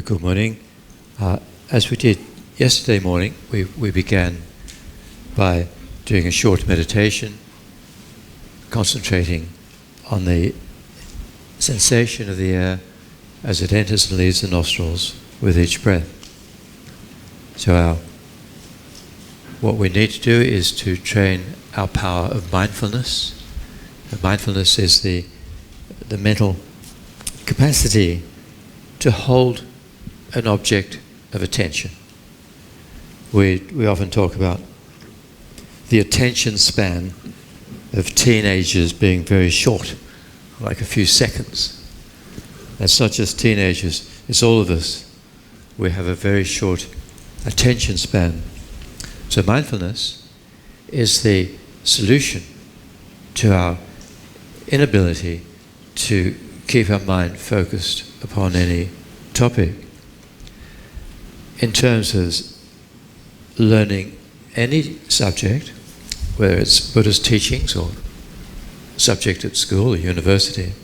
Good morning. As we did yesterday morning, we began by doing a short meditation, concentrating on the sensation of the air as it enters and leaves the nostrils with each breath. So what we need to do is to train our power of mindfulness. And mindfulness is the mental capacity to hold an object of attention. We often talk about the attention span of teenagers being very short, like a few seconds. That's not just teenagers, it's all of us. We have a very short attention span. So mindfulness is the solution to our inability to keep our mind focused upon any topic. In terms of learning any subject, whether it's Buddha's teachings or subject at school or university,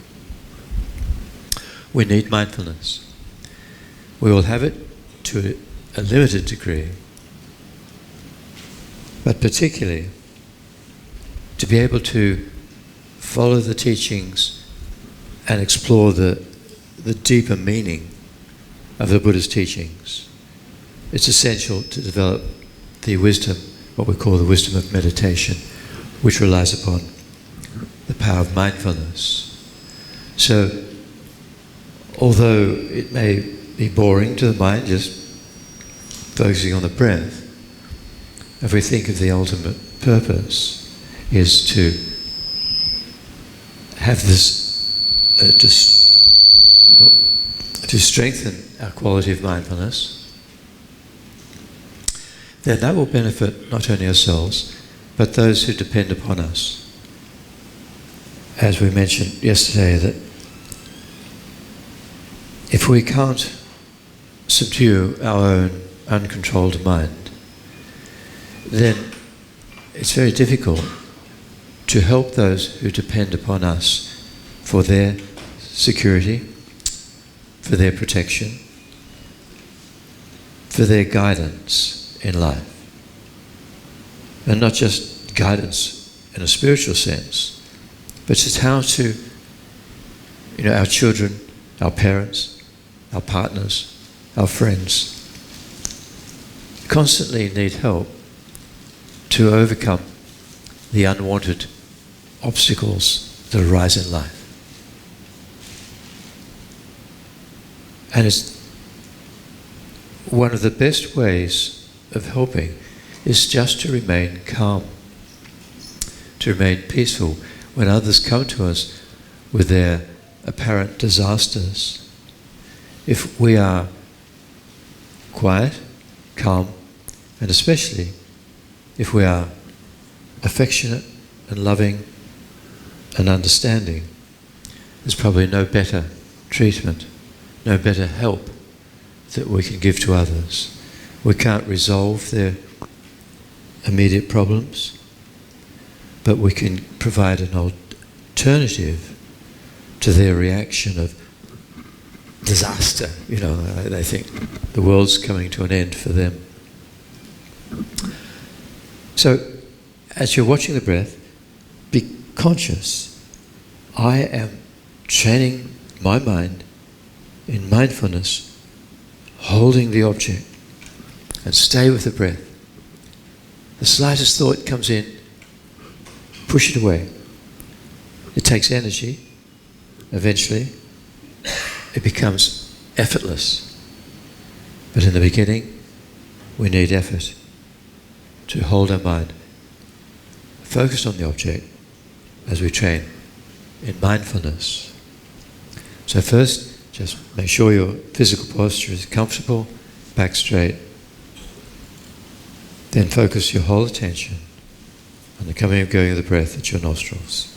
we need mindfulness. We will have it to a limited degree, but particularly to be able to follow the teachings and explore the deeper meaning of the Buddha's teachings. It's essential to develop the wisdom, what we call the wisdom of meditation, which relies upon the power of mindfulness. So, although it may be boring to the mind just focusing on the breath, if we think of the ultimate purpose is to have this, to strengthen our quality of mindfulness, then that will benefit not only ourselves, but those who depend upon us. As we mentioned yesterday, that if we can't subdue our own uncontrolled mind, then it's very difficult to help those who depend upon us for their security, for their protection, for their guidance in life. And not just guidance in a spiritual sense, but just how to, our children, our parents, our partners, our friends, constantly need help to overcome the unwanted obstacles that arise in life. And it's one of the best ways of helping is just to remain calm, to remain peaceful when others come to us with their apparent disasters. If we are quiet, calm, and especially if we are affectionate and loving and understanding, there's probably no better treatment, no better help that we can give to others. We can't resolve their immediate problems, but we can provide an alternative to their reaction of disaster. They think the world's coming to an end for them. So, as you're watching the breath, be conscious. I am training my mind in mindfulness, holding the object, and stay with the breath. The slightest thought comes in, push it away. It takes energy. Eventually, it becomes effortless. But in the beginning, we need effort to hold our mind focused on the object as we train in mindfulness. So first, just make sure your physical posture is comfortable, back straight. Then focus your whole attention on the coming and going of the breath at your nostrils.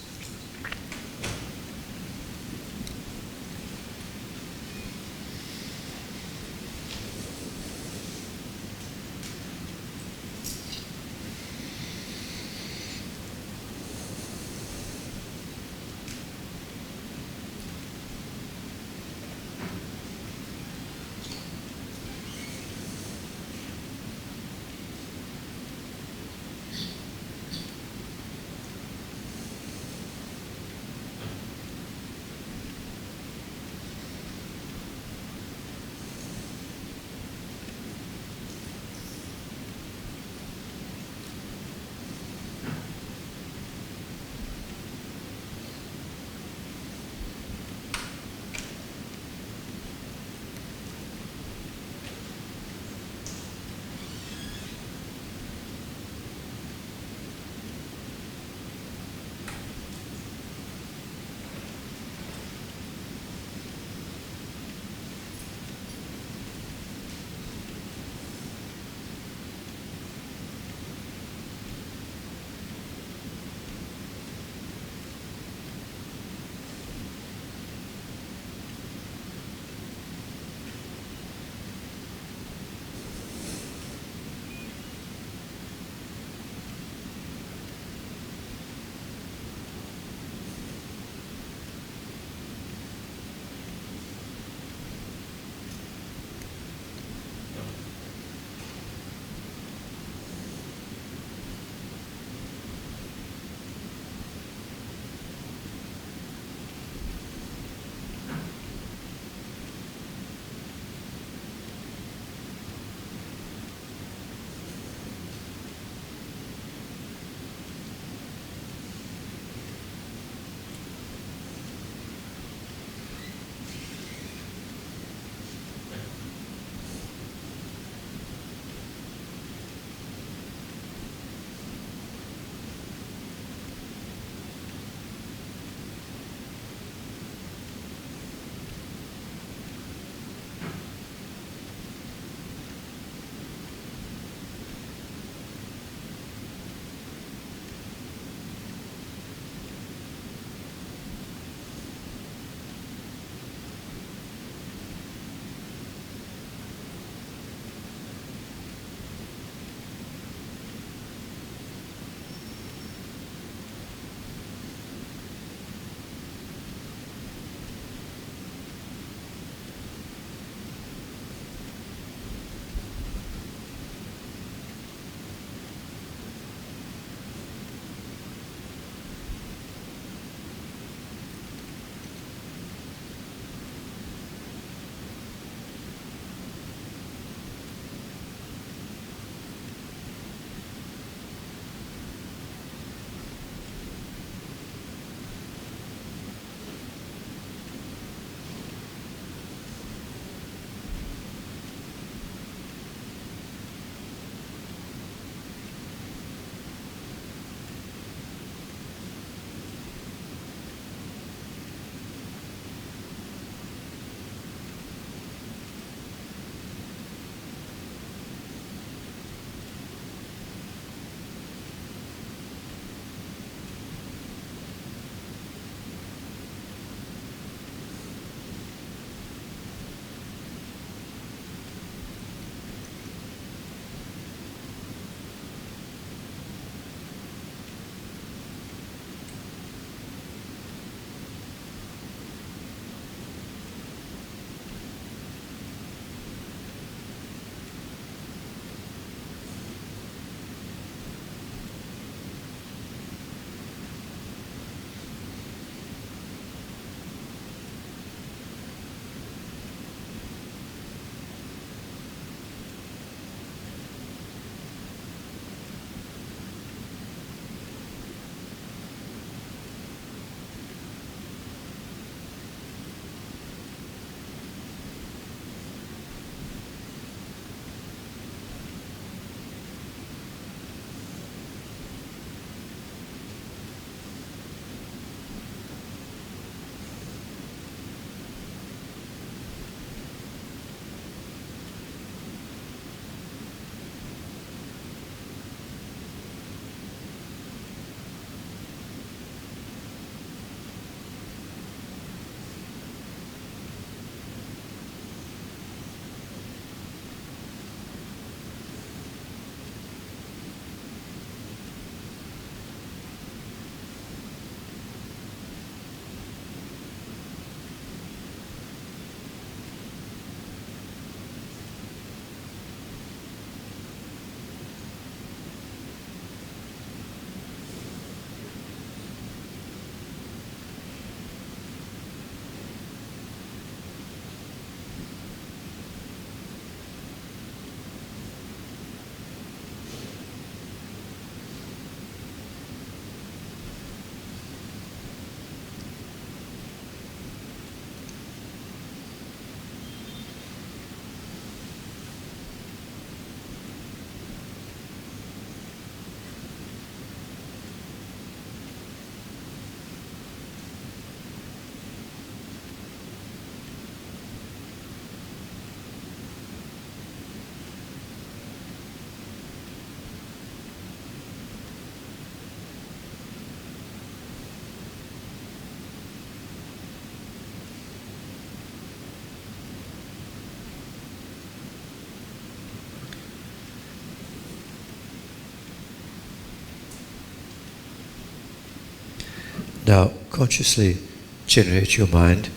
Now, consciously generate your mind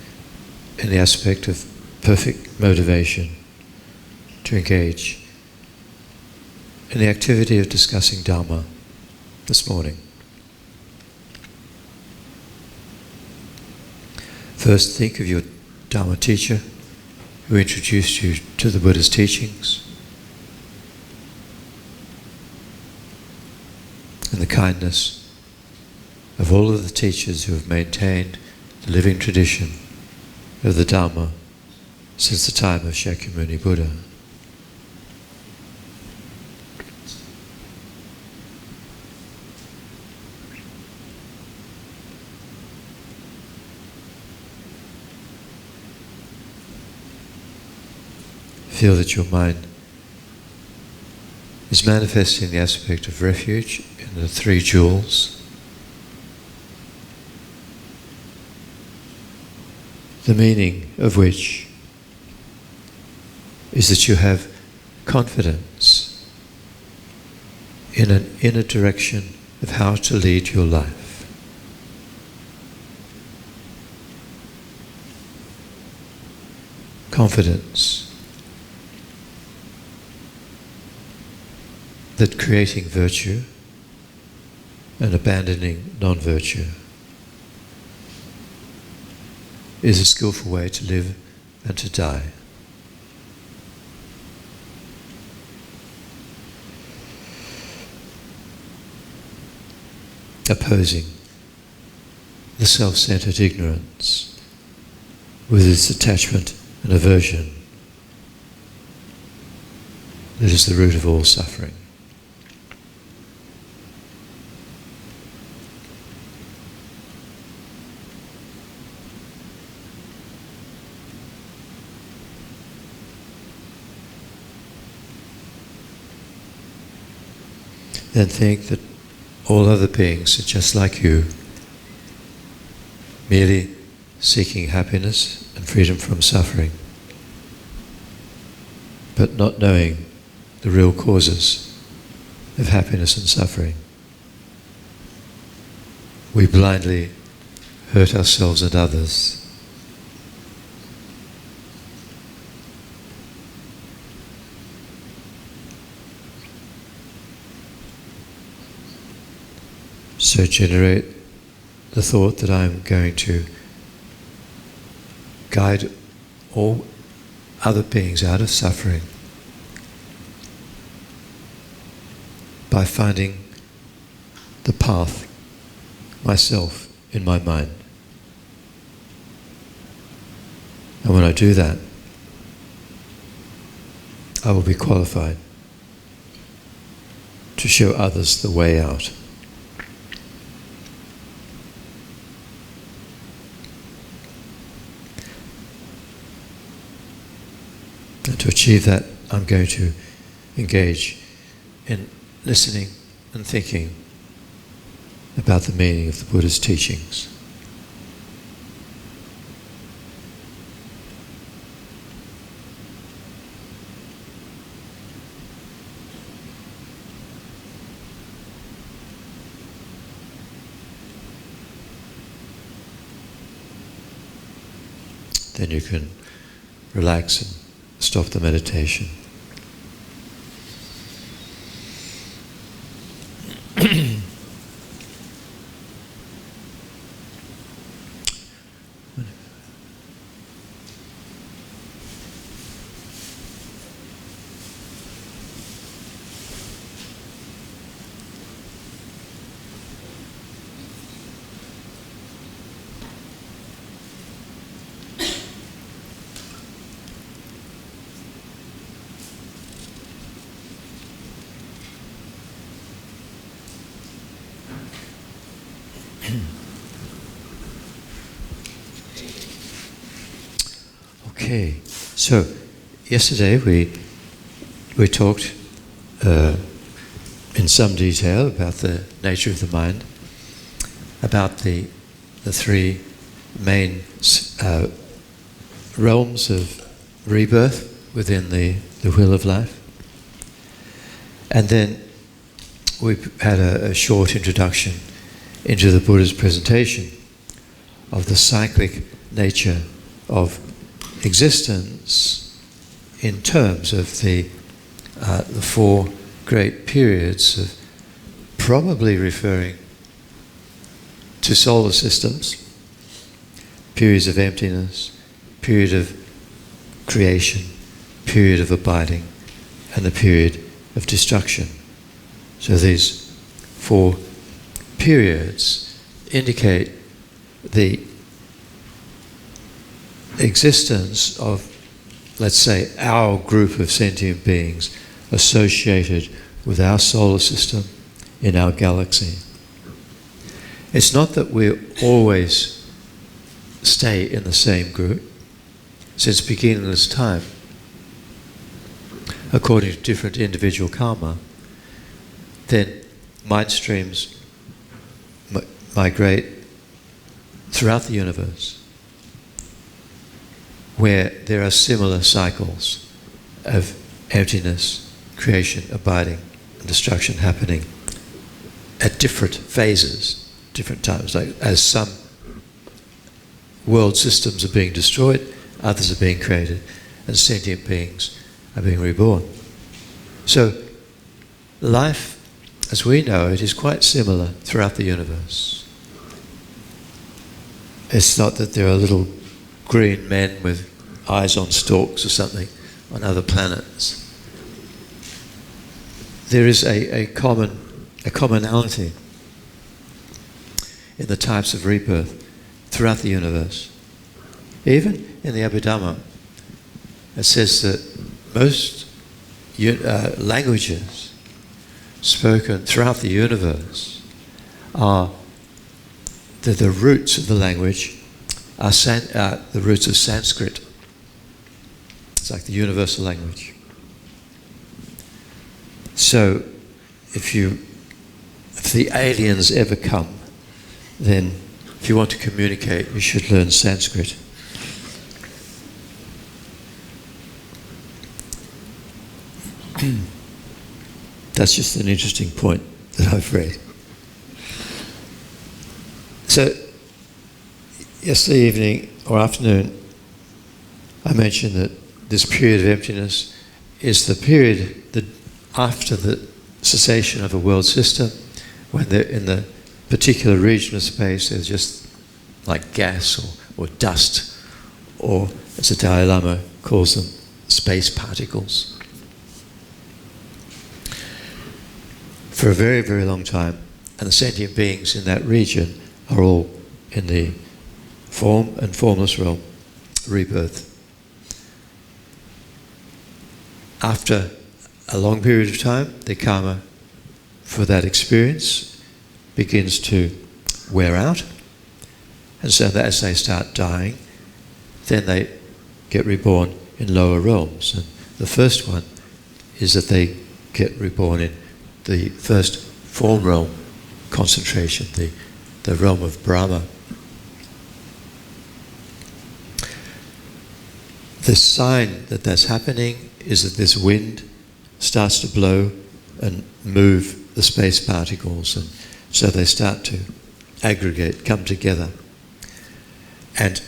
in the aspect of perfect motivation to engage in the activity of discussing Dharma this morning. First, think of your Dharma teacher who introduced you to the Buddha's teachings and the kindness of all of the teachers who have maintained the living tradition of the Dharma since the time of Shakyamuni Buddha. Feel that your mind is manifesting the aspect of refuge in the three jewels, the meaning of which is that you have confidence in an inner direction of how to lead your life. Confidence that creating virtue and abandoning non-virtue is a skillful way to live and to die. Opposing the self-centered ignorance with its attachment and aversion that is the root of all suffering. Then think that all other beings are just like you, merely seeking happiness and freedom from suffering, but not knowing the real causes of happiness and suffering. We blindly hurt ourselves and others. So generate the thought that I'm going to guide all other beings out of suffering by finding the path myself in my mind. And when I do that, I will be qualified to show others the way out. And to achieve that, I'm going to engage in listening and thinking about the meaning of the Buddha's teachings. Then you can relax and stop the meditation. Okay, so yesterday we talked in some detail about the nature of the mind, about the three main realms of rebirth within the wheel of life. And then we had a short introduction into the Buddha's presentation of the cyclic nature of existence in terms of the four great periods of probably referring to solar systems, periods of emptiness, period of creation, period of abiding, and the period of destruction. So these four periods indicate the existence of, let's say, our group of sentient beings associated with our solar system in our galaxy. It's not that we always stay in the same group. Since beginningless time, according to different individual karma, then mind streams migrate throughout the universe where there are similar cycles of emptiness, creation, abiding, and destruction happening at different phases, different times. Like as some world systems are being destroyed, others are being created, and sentient beings are being reborn. So life, as we know it, is quite similar throughout the universe. It's not that there are little green men with eyes on stalks or something on other planets. There is a commonality in the types of rebirth throughout the universe. Even in the Abhidhamma, it says that most languages spoken throughout the universe are the roots of the language are the roots of Sanskrit. It's like the universal language. So if the aliens ever come, then if you want to communicate, you should learn Sanskrit. That's just an interesting point that I've read. So, yesterday evening or afternoon, I mentioned that this period of emptiness is the period that after the cessation of a world system, when they're in the particular region of space, there's just like gas or dust, or as the Dalai Lama calls them, space particles. For a very, very long time, and the sentient beings in that region are all in the form and formless realm, rebirth. After a long period of time, the karma for that experience begins to wear out, and so that as they start dying, then they get reborn in lower realms. And the first one is that they get reborn in the first form realm concentration, the realm of Brahma. The sign that that's happening is that this wind starts to blow and move the space particles, and so they start to aggregate, come together. And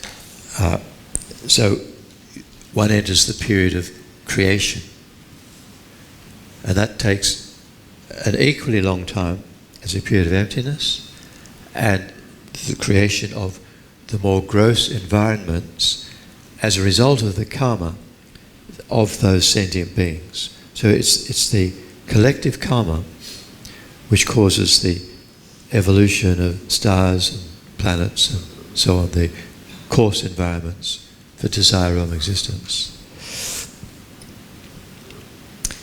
so one enters the period of creation, and that takes an equally long time as a period of emptiness and the creation of the more gross environments as a result of the karma of those sentient beings. So it's the collective karma which causes the evolution of stars and planets and so on, the coarse environments for desire realm existence.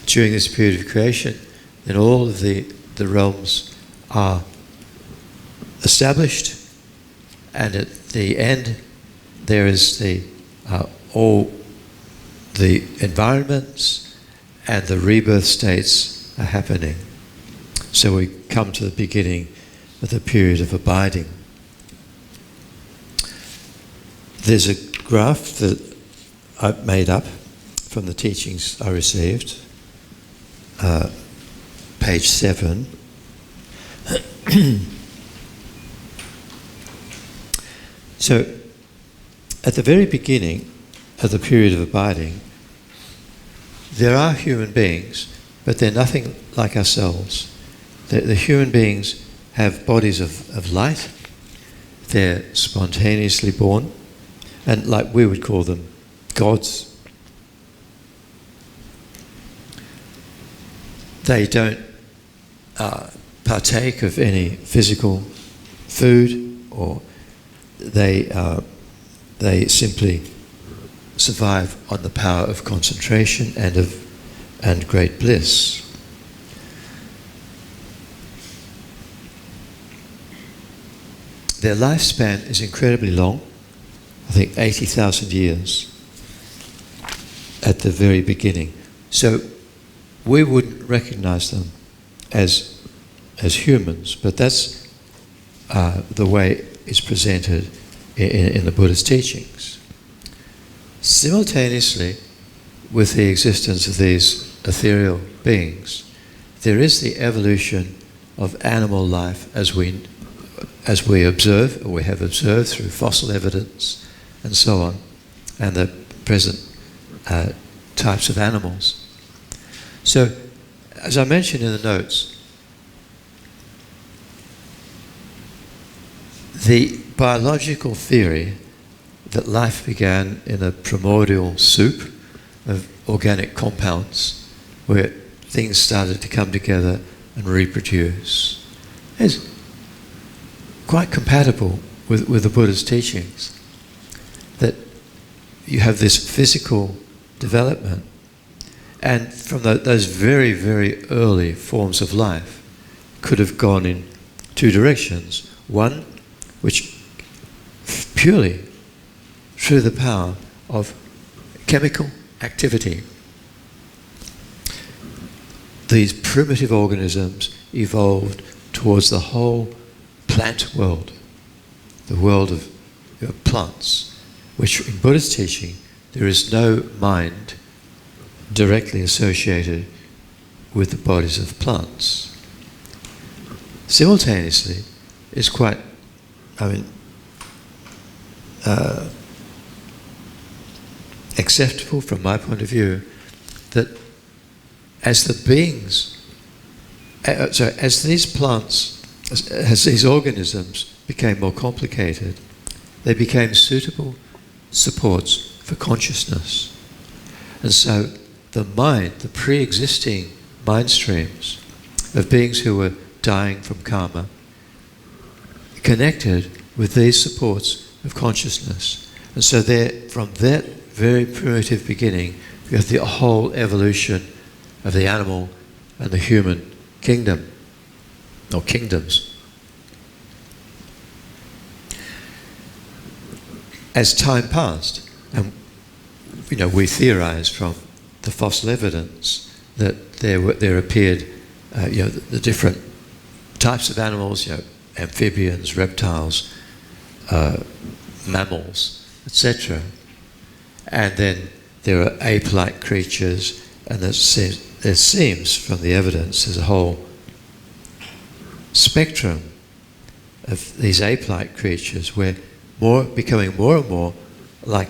During this period of creation, then all of the realms are established, and at the end there is all the environments and the rebirth states are happening. So we come to the beginning of the period of abiding. There's a graph that I've made up from the teachings I received, page 7. So, at the very beginning of the period of abiding, there are human beings, but they're nothing like ourselves. The human beings have bodies of light. They're spontaneously born, and like we would call them, gods. They don't partake of any physical food, or they simply survive on the power of concentration and great bliss. Their lifespan is incredibly long. I think 80,000 years at the very beginning. So we wouldn't recognize them as humans, but that's the way it's presented in the Buddha's teachings. Simultaneously with the existence of these ethereal beings, there is the evolution of animal life as we observe, or we have observed through fossil evidence and so on, and the present types of animals. So, as I mentioned in the notes, the biological theory that life began in a primordial soup of organic compounds where things started to come together and reproduce is quite compatible with the Buddha's teachings. That you have this physical development, and from those very, very early forms of life could have gone in two directions. One, which purely through the power of chemical activity, these primitive organisms evolved towards the whole plant world, the world of plants, which in Buddhist teaching there is no mind directly associated with the bodies of plants. Simultaneously, it's quite, acceptable from my point of view that as the beings, as these plants, as these organisms became more complicated, they became suitable supports for consciousness. And so the mind, the pre-existing mind streams of beings who were dying from karma, connected with these supports of consciousness. And so from that very primitive beginning, we have the whole evolution of the animal and the human kingdom, or kingdoms. As time passed, and we theorize from the fossil evidence that there appeared the different types of animals, amphibians, reptiles, mammals, etc. And then there are ape-like creatures, and there seems from the evidence there's a whole spectrum of these ape-like creatures where becoming more and more like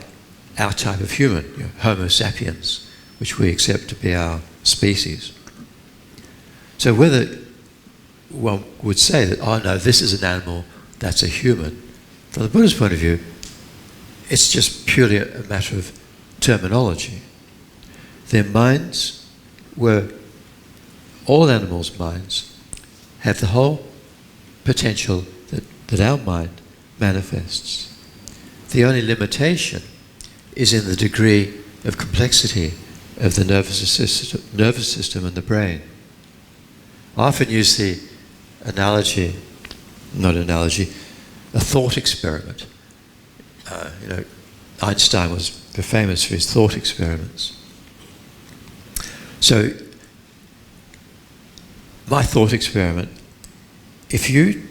our type of human, Homo sapiens, which we accept to be our species. So whether one would say that, oh no, this is an animal, that's a human, from the Buddhist point of view, it's just purely a matter of terminology. Their minds were, all animals' minds, have the whole potential that our mind manifests. The only limitation is in the degree of complexity of the nervous system and the brain. I often use the a thought experiment. Einstein was famous for his thought experiments. So, my thought experiment, if you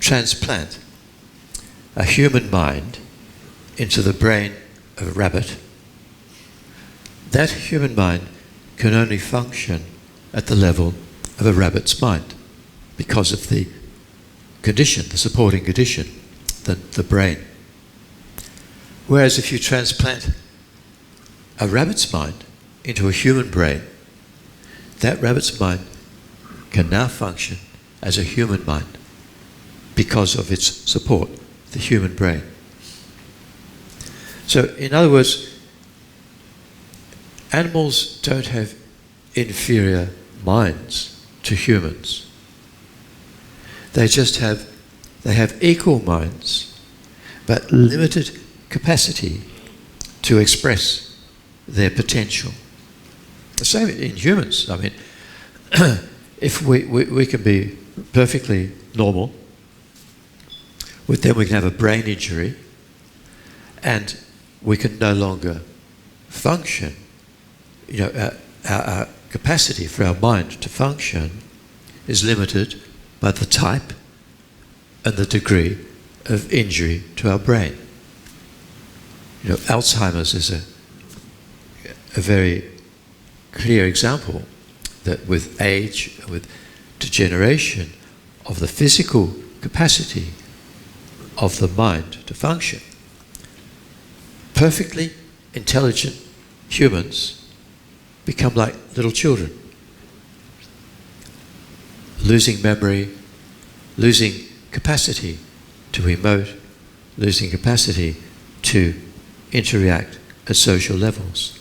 transplant a human mind into the brain of a rabbit, that human mind can only function at the level of a rabbit's mind because of the condition, the supporting condition. the brain. Whereas if you transplant a rabbit's mind into a human brain, that rabbit's mind can now function as a human mind because of its support, the human brain. So, in other words, animals don't have inferior minds to humans. They have equal minds, but limited capacity to express their potential. The same in humans. I mean, if we can be perfectly normal, then we can have a brain injury, and we can no longer function. Our capacity for our mind to function is limited by the type and the degree of injury to our brain. Alzheimer's is a very clear example that with age, with degeneration of the physical capacity of the mind to function, perfectly intelligent humans become like little children, losing memory, losing capacity to emote, losing capacity to interact at social levels.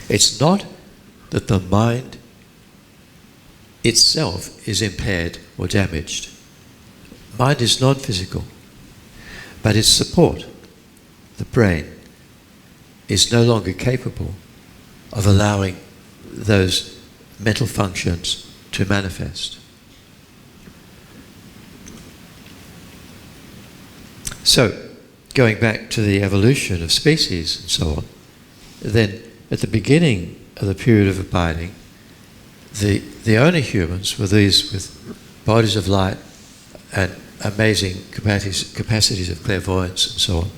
It's not that the mind itself is impaired or damaged. Mind is non-physical, but its support, the brain, is no longer capable of allowing those mental functions to manifest. So, going back to the evolution of species and so on, then at the beginning of the period of abiding, the only humans were these with bodies of light and amazing capacities of clairvoyance and so on.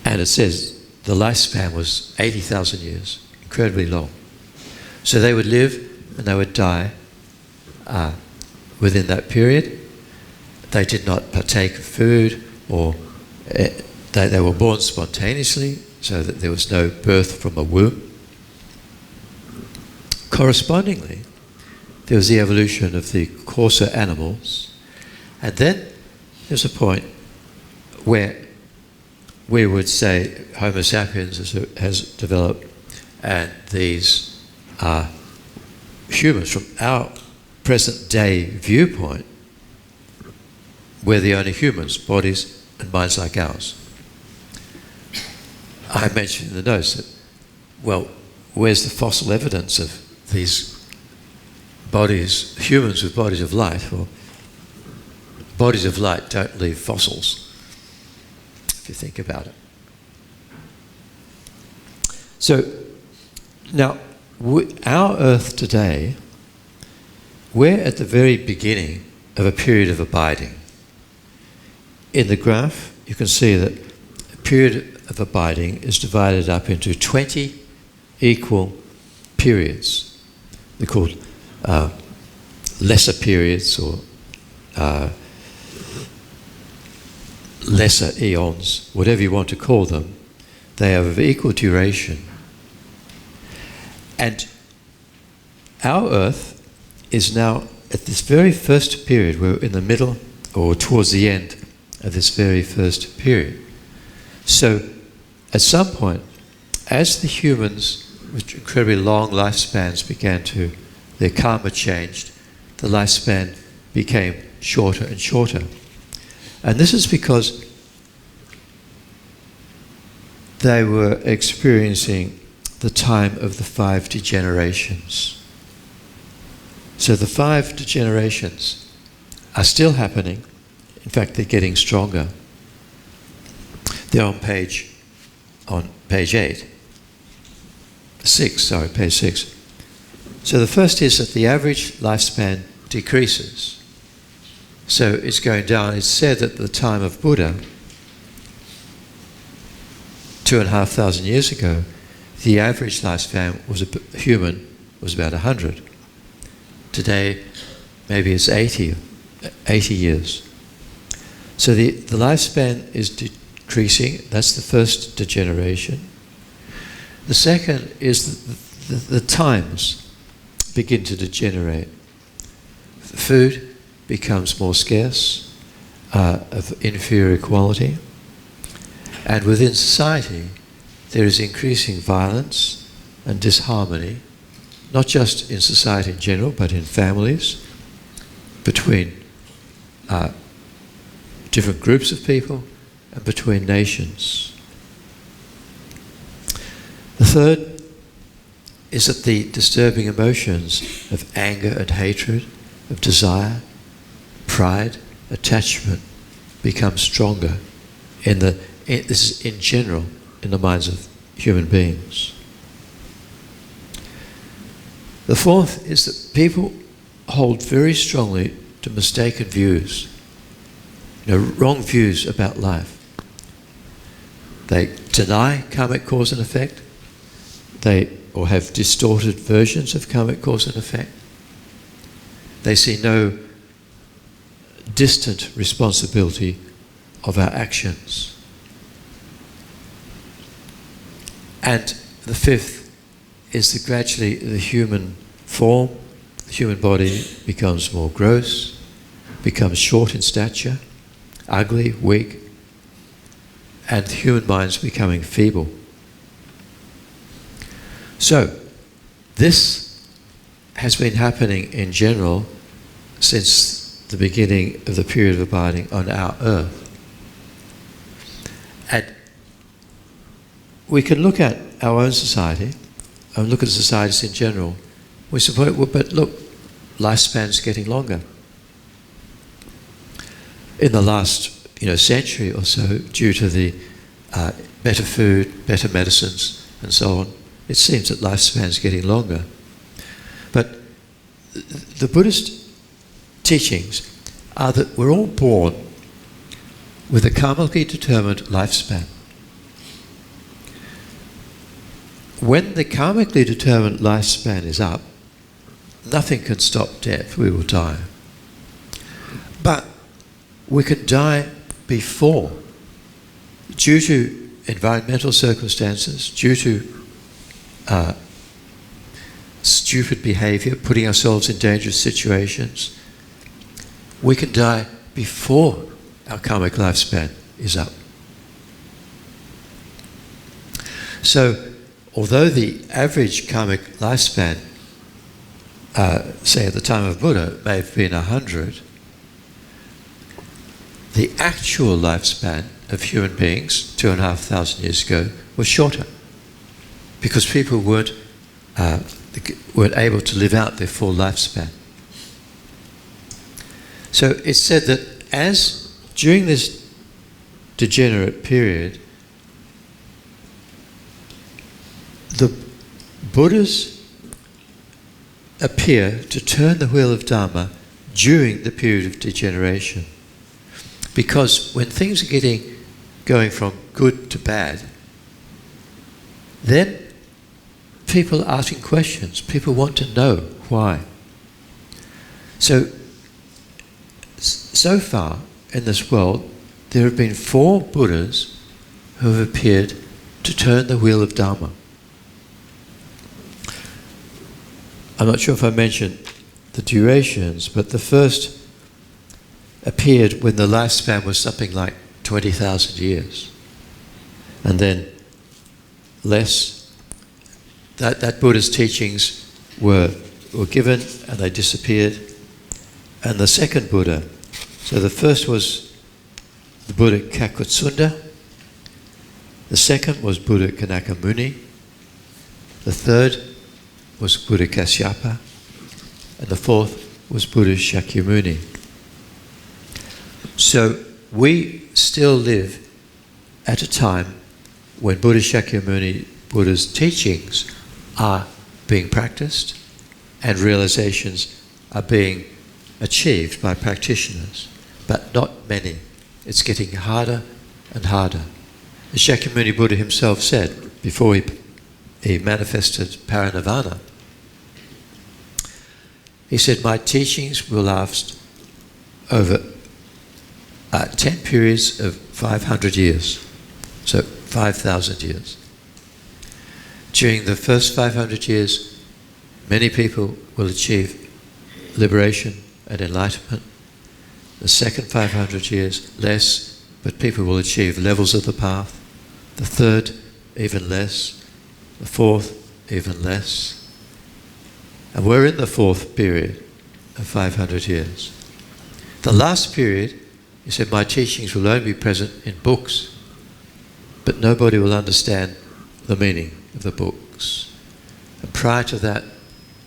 And it says the lifespan was 80,000 years, incredibly long. So they would live and they would die within that period. They did not partake of food, or they were born spontaneously, so that there was no birth from a womb. Correspondingly, there was the evolution of the coarser animals, and then there's a point where we would say Homo sapiens has developed, and these are humans. From our present day viewpoint, we're the only humans, bodies and minds like ours. I mentioned in the notes that, well, where's the fossil evidence of these bodies, humans with bodies of light? Well, bodies of light don't leave fossils, if you think about it. So, now, our Earth today, we're at the very beginning of a period of abiding. In the graph, you can see that a period of abiding is divided up into 20 equal periods. They're called lesser periods, or lesser eons, whatever you want to call them. They are of equal duration. And our Earth is now at this very first period. We're in the middle or towards the end of this very first period. So at some point, as the humans with incredibly long lifespans their karma changed, the lifespan became shorter and shorter. And this is because they were experiencing the time of the 5 degenerations. So the 5 degenerations are still happening. In fact, they're getting stronger. They're on page 8. Page 6. So the first is that the average lifespan decreases. So it's going down. It's said that at the time of Buddha, 2,500 years ago, the average lifespan was human was about 100. Today, maybe it's 80 years. So the lifespan is decreasing. That's the first degeneration. The second is the times begin to degenerate. Food becomes more scarce, of inferior quality, and within society there is increasing violence and disharmony, not just in society in general, but in families, between different groups of people, and between nations. The third is that the disturbing emotions of anger and hatred, of desire, pride, attachment become stronger this is in general in the minds of human beings. The fourth is that people hold very strongly to mistaken views, wrong views about life. They deny karmic cause and effect, or have distorted versions of karmic cause and effect. They see no distant responsibility of our actions. And the fifth is that gradually the human form, the human body becomes more gross, becomes short in stature, ugly, weak, and the human mind's becoming feeble. So, this has been happening in general since the beginning of the period of abiding on our earth. And we can look at our own society and look at societies in general. We suppose, but look, lifespan's getting longer. In the last century or so, due to the better food, better medicines, and so on, it seems that lifespan's getting longer. But the Buddhist teachings are that we're all born with a karmically determined lifespan. When the karmically determined lifespan is up, nothing can stop death. We will die. But we could die before, due to environmental circumstances, due to stupid behavior, putting ourselves in dangerous situations. We can die before our karmic lifespan is up. So, although the average karmic lifespan, say at the time of Buddha, may have been 100, the actual lifespan of human beings 2,500 years ago was shorter, because people weren't able to live out their full lifespan. So it's said that as during this degenerate period, the Buddhas appear to turn the wheel of Dharma during the period of degeneration. Because when things are going from good to bad, then people are asking questions. People want to know why. So far in this world, there have been 4 Buddhas who have appeared to turn the wheel of Dharma. I'm not sure if I mentioned the durations, but the first appeared when the lifespan was something like 20,000 years. And then less. That Buddha's teachings were given and they disappeared. And the second Buddha, so the first was the Buddha Kakutsunda, the second was Buddha Kanaka Muni, the third was Buddha Kasyapa, and the fourth was Buddha Shakyamuni. So we still live at a time when Buddha Shakyamuni Buddha's teachings are being practiced and realizations are being achieved by practitioners, but not many. It's getting harder and harder. As Shakyamuni Buddha himself said before he manifested parinirvana, He said, my teachings will last over 10 periods of 500 years, so 5,000 years. During the first 500 years, many people will achieve liberation and enlightenment. The second 500 years, less, but people will achieve levels of the path. The third, even less. The fourth, even less. And we're in the fourth period of 500 years. The last period, he said, my teachings will only be present in books, but nobody will understand the meaning of the books. And prior to that,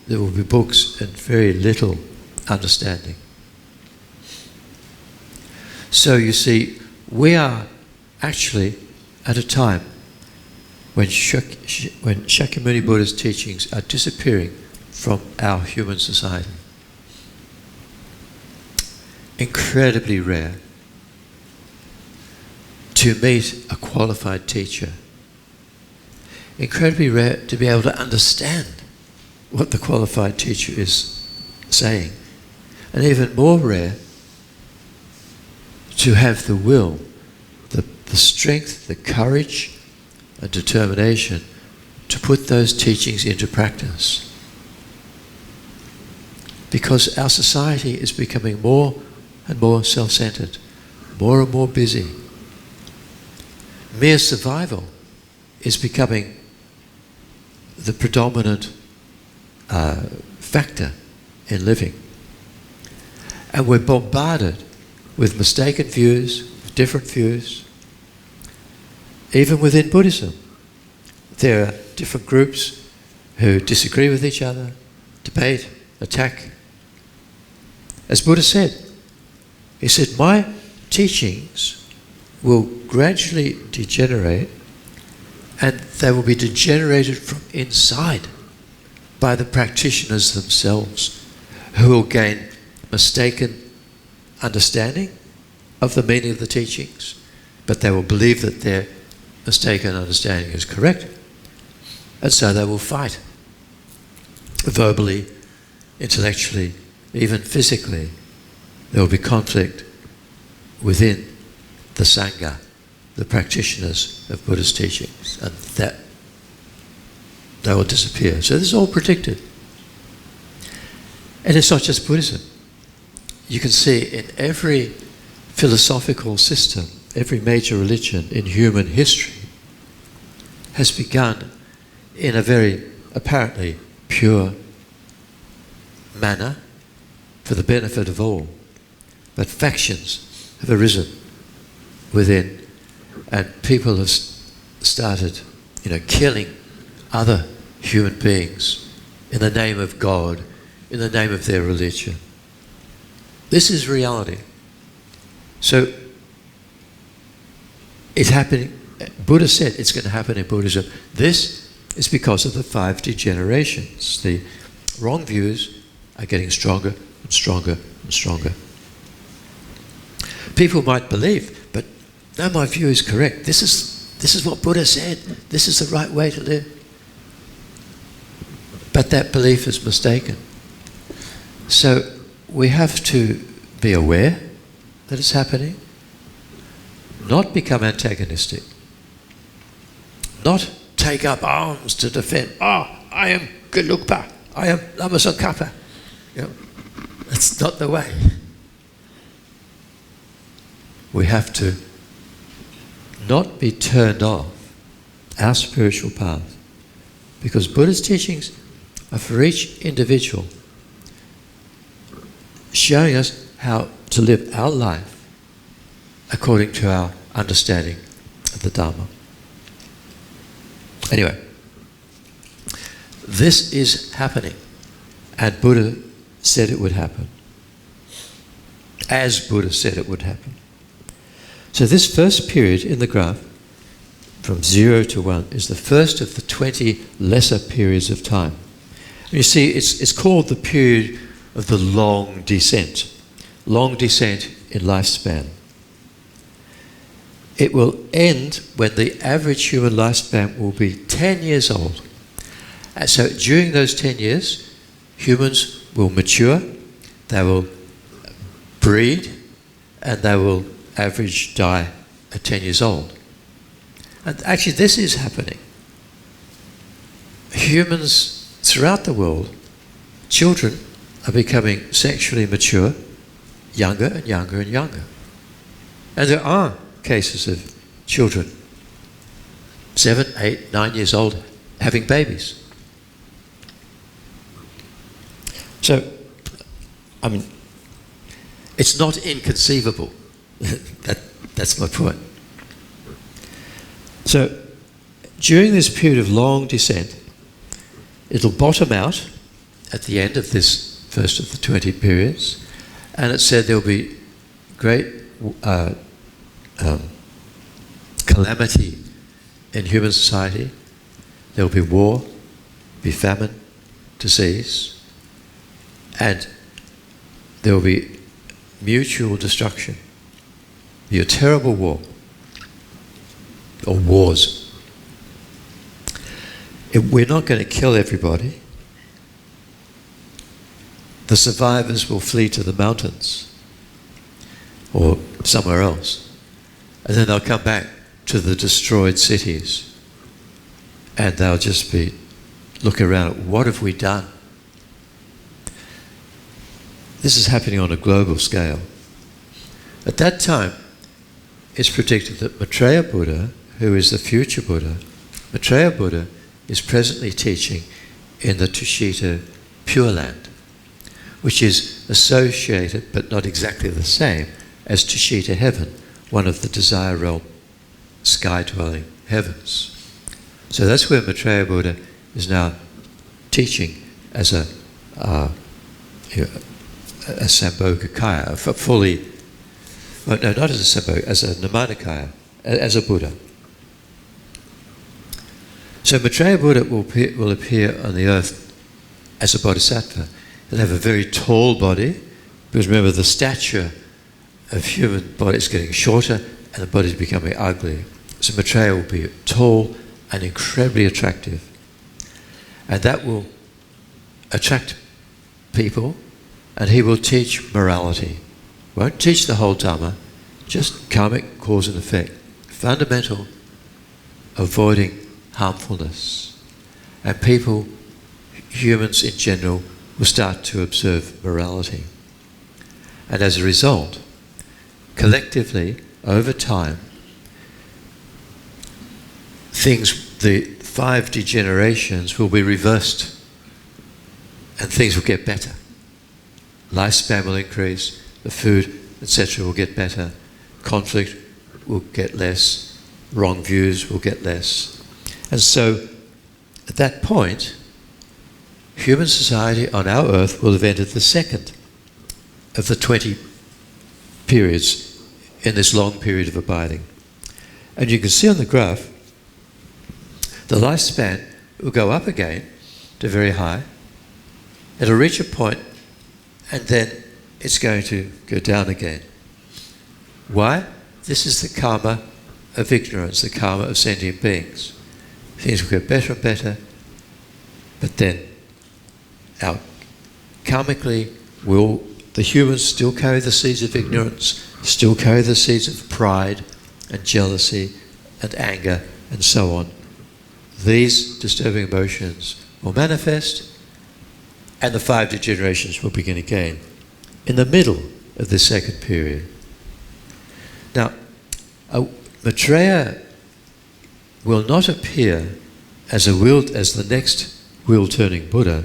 there will be books and very little understanding. So you see, we are actually at a time when Shakyamuni Buddha's teachings are disappearing from our human society. Incredibly rare to meet a qualified teacher. Incredibly rare to be able to understand what the qualified teacher is saying. And even more rare to have the will, the strength, the courage and determination to put those teachings into practice. Because our society is becoming more and more self-centered, more and more busy. Mere survival is becoming the predominant factor in living. And we're bombarded with mistaken views, different views. Even within Buddhism, there are different groups who disagree with each other, debate, attack. As Buddha said, he said, my teachings will gradually degenerate, and they will be degenerated from inside by the practitioners themselves, who will gain mistaken understanding of the meaning of the teachings, but they will believe that their mistaken understanding is correct, and so they will fight verbally, intellectually, even physically. There will be conflict within the Sangha, the practitioners of Buddha's teachings, and that they will disappear. So this is all predicted. And it's not just Buddhism. You can see in every philosophical system, every major religion in human history has begun in a very apparently pure manner for the benefit of all. But factions have arisen within, and people have started, killing other human beings in the name of God, in the name of their religion. This is reality. So it's happening. Buddha said it's going to happen in Buddhism. This is because of the 5 degenerations. The wrong views are getting stronger and stronger and stronger. People might believe, but no, my view is correct. This is what Buddha said. This is the right way to live. But that belief is mistaken. So we have to be aware that it's happening, not become antagonistic, not take up arms to defend, I am Gelugpa, I am Lama Tsongkhapa. That's not the way. We have to not be turned off our spiritual path, because Buddha's teachings are for each individual, showing us how to live our life according to our understanding of the Dharma. Anyway, this is happening, and Buddha said it would happen, as Buddha said it would happen. So this first period in the graph, from 0 to 1, is the first of the 20 lesser periods of time. And you see, it's called the period of the long descent in lifespan. It will end when the average human lifespan will be 10 years old. And so during those 10 years, humans will mature, they will breed, and they will average die at 10 years old. And actually this is happening. Humans throughout the world, children are becoming sexually mature, younger and younger and younger. And there are cases of children 7, 8, 9 years old having babies. So, I mean, it's not inconceivable. That's my point. So, during this period of long descent, it'll bottom out at the end of this first of the 20 periods, and it said there'll be great calamity in human society. There'll be war, be famine, disease, and there will be mutual destruction. Be a terrible war, or wars. We're not going to kill everybody. The survivors will flee to the mountains or somewhere else, and then they'll come back to the destroyed cities, and they'll just be looking around at what have we done. This is happening on a global scale. At that time, it's predicted that Maitreya Buddha, who is the future Buddha, Maitreya Buddha is presently teaching in the Tushita Pure Land, which is associated, but not exactly the same, as Tushita Heaven, one of the desire realm sky-dwelling heavens. So that's where Maitreya Buddha is now teaching as a Sambhogakaya, fully, well, no, not as a Sambhogakaya, as a Nirmanakaya, as a Buddha. So Maitreya Buddha will appear on the earth as a bodhisattva. He'll have a very tall body, because remember the stature of human body is getting shorter and the body is becoming ugly. So Maitreya will be tall and incredibly attractive. And that will attract people, and he will teach morality. Won't teach the whole Dhamma, just karmic cause and effect. Fundamental, avoiding harmfulness. And people, humans in general, will start to observe morality. And as a result, collectively, over time, the 5 degenerations will be reversed and things will get better. Lifespan will increase, the food, etc. will get better, conflict will get less, wrong views will get less. And so, at that point, human society on our earth will have entered the second of the 20 periods in this long period of abiding. And you can see on the graph, the lifespan will go up again to very high. It'll reach a point and then it's going to go down again. Why? This is the karma of ignorance, the karma of sentient beings. Things will get better and better, but then karmically the humans still carry the seeds of ignorance, still carry the seeds of pride and jealousy and anger and so on. These disturbing emotions will manifest and the 5 degenerations will begin again in the middle of this second period. Now, Maitreya will not appear as the next wheel-turning Buddha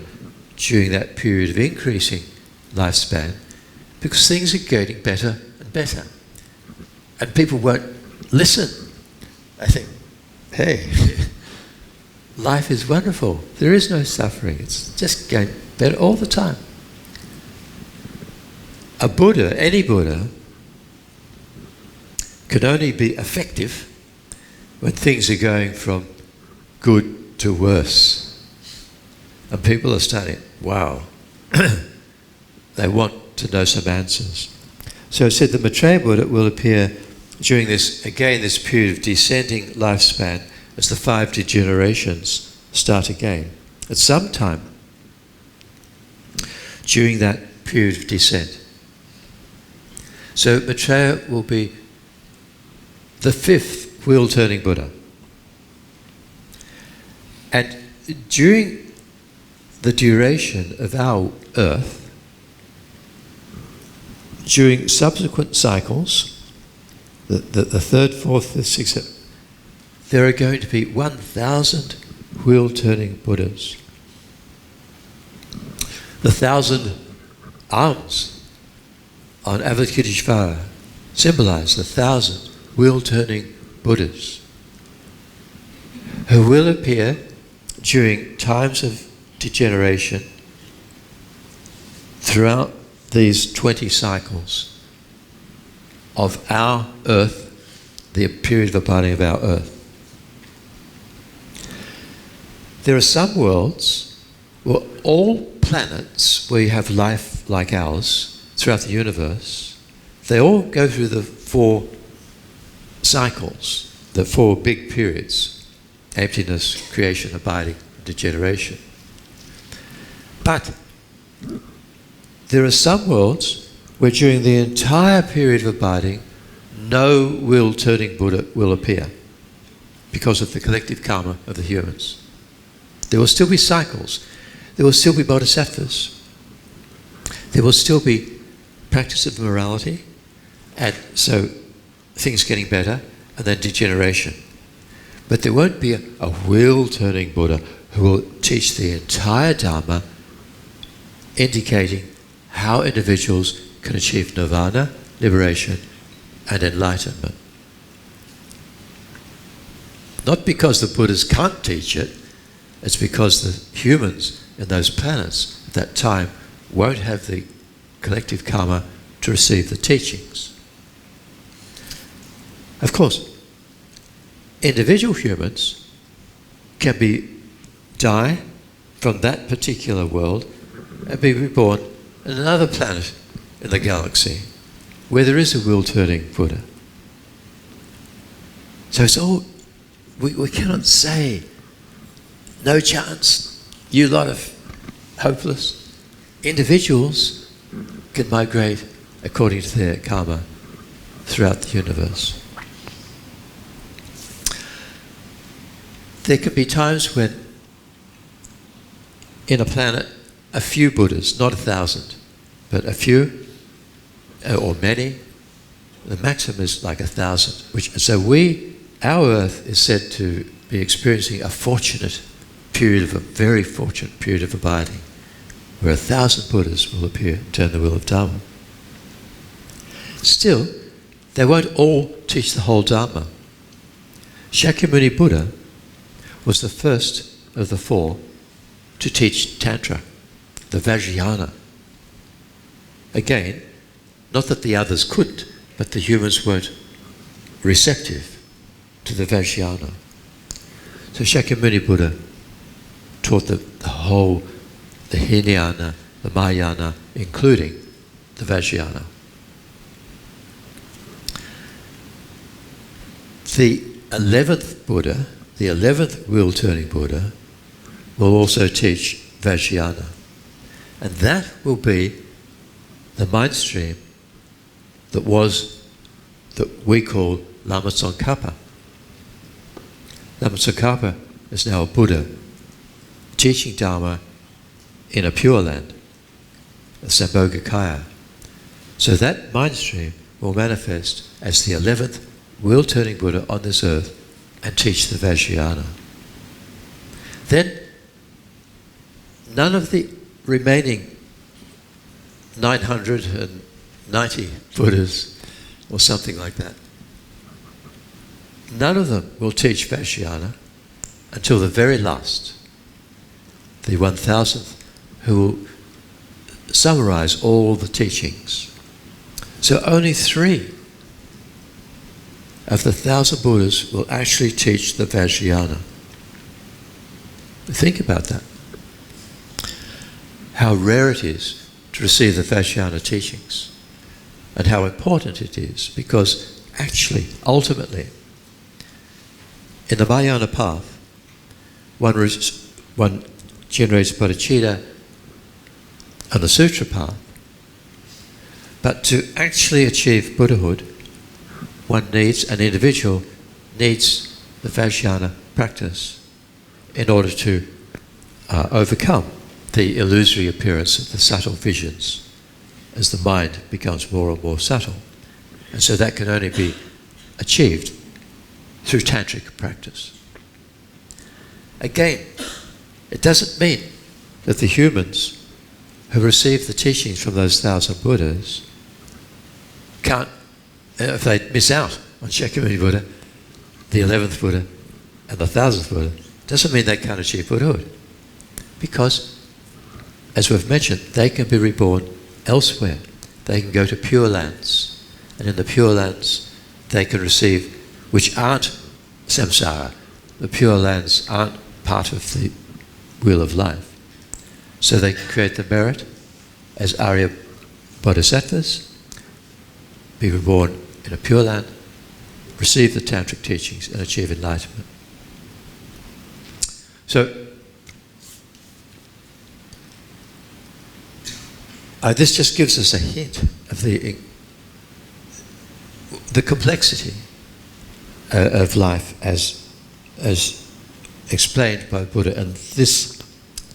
during that period of increasing lifespan, because things are getting better and better. And people won't listen. I think, hey, life is wonderful. There is no suffering. It's just getting better all the time. A Buddha, any Buddha, can only be effective when things are going from good to worse. And people are starting, wow, they want to know some answers. So it said the Maitreya Buddha will appear during this period of descending lifespan as the 5 degenerations start again. At some time during that period of descent. So Maitreya will be the 5th wheel-turning Buddha. And during the duration of our earth, during subsequent cycles, the 3rd, 4th, 5th, 6th, there are going to be 1,000 wheel-turning Buddhas. The 1,000 arms on Avalokiteshvara symbolize the 1,000 wheel-turning Buddhas who will appear during times of degeneration throughout these 20 cycles of our earth, the period of abiding of our earth. There are some worlds where all planets where you have life like ours throughout the universe, they all go through the 4 cycles, the 4 big periods: emptiness, creation, abiding, degeneration. But there are some worlds where during the entire period of abiding, no wheel-turning Buddha will appear because of the collective karma of the humans. There will still be cycles. There will still be bodhisattvas. There will still be practice of morality, and so things getting better, and then degeneration. But there won't be a wheel-turning Buddha who will teach the entire Dharma, indicating how individuals can achieve nirvana, liberation, and enlightenment. Not because the Buddhas can't teach it, it's because the humans in those planets at that time won't have the collective karma to receive the teachings. Of course, individual humans can die from that particular world and be reborn in another planet in the galaxy where there is a wheel-turning Buddha. So it's all, we cannot say, no chance, you lot of hopeless. Individuals can migrate according to their karma throughout the universe. There can be times when in a planet a few Buddhas, not 1,000, but a few or many, the maximum is like 1,000. So our Earth is said to be experiencing a very fortunate period of abiding, where 1,000 Buddhas will appear and turn the wheel of Dharma. Still, they won't all teach the whole Dharma. Shakyamuni Buddha was the first of the 4 to teach Tantra, the Vajrayana. Again, not that the others couldn't, but the humans weren't receptive to the Vajrayana. So Shakyamuni Buddha taught the whole, the Hinayana, the Mahayana, including the Vajrayana. The 11th Buddha, the 11th wheel-turning Buddha, will also teach Vajrayana. And that will be the mind stream that we call Lama Tsongkhapa. Lama Tsongkhapa is now a Buddha teaching Dharma in a Pure Land, a Sambhogakaya. So that mind stream will manifest as the 11th wheel-turning Buddha on this earth and teach the Vajrayana. Then none of the remaining 990 Buddhas, or something like that, none of them will teach Vajrayana until the very last, the 1,000th, who will summarize all the teachings. So only 3 of the 1,000 Buddhas will actually teach the Vajrayana. Think about that. How rare it is to receive the Vajrayana teachings, and how important it is, because actually, ultimately, in the Mahayana path, one generates bodhicitta on the sutra path. But to actually achieve Buddhahood, an individual needs the Vajrayana practice in order to overcome the illusory appearance of the subtle visions as the mind becomes more and more subtle. And so that can only be achieved through tantric practice. Again, it doesn't mean that the humans who receive the teachings from those 1,000 Buddhas can't, if they miss out on Shakyamuni Buddha, the 11th Buddha, and the 1,000th Buddha, doesn't mean they can't achieve Buddhahood. Because, as we've mentioned, they can be reborn elsewhere. They can go to Pure Lands, and in the Pure Lands they can receive, which aren't samsara. The Pure Lands aren't part of the wheel of life. So they can create the merit as Arya Bodhisattvas, be reborn in a Pure Land, receive the tantric teachings and achieve enlightenment. So this just gives us a hint of the complexity of life as explained by Buddha. And this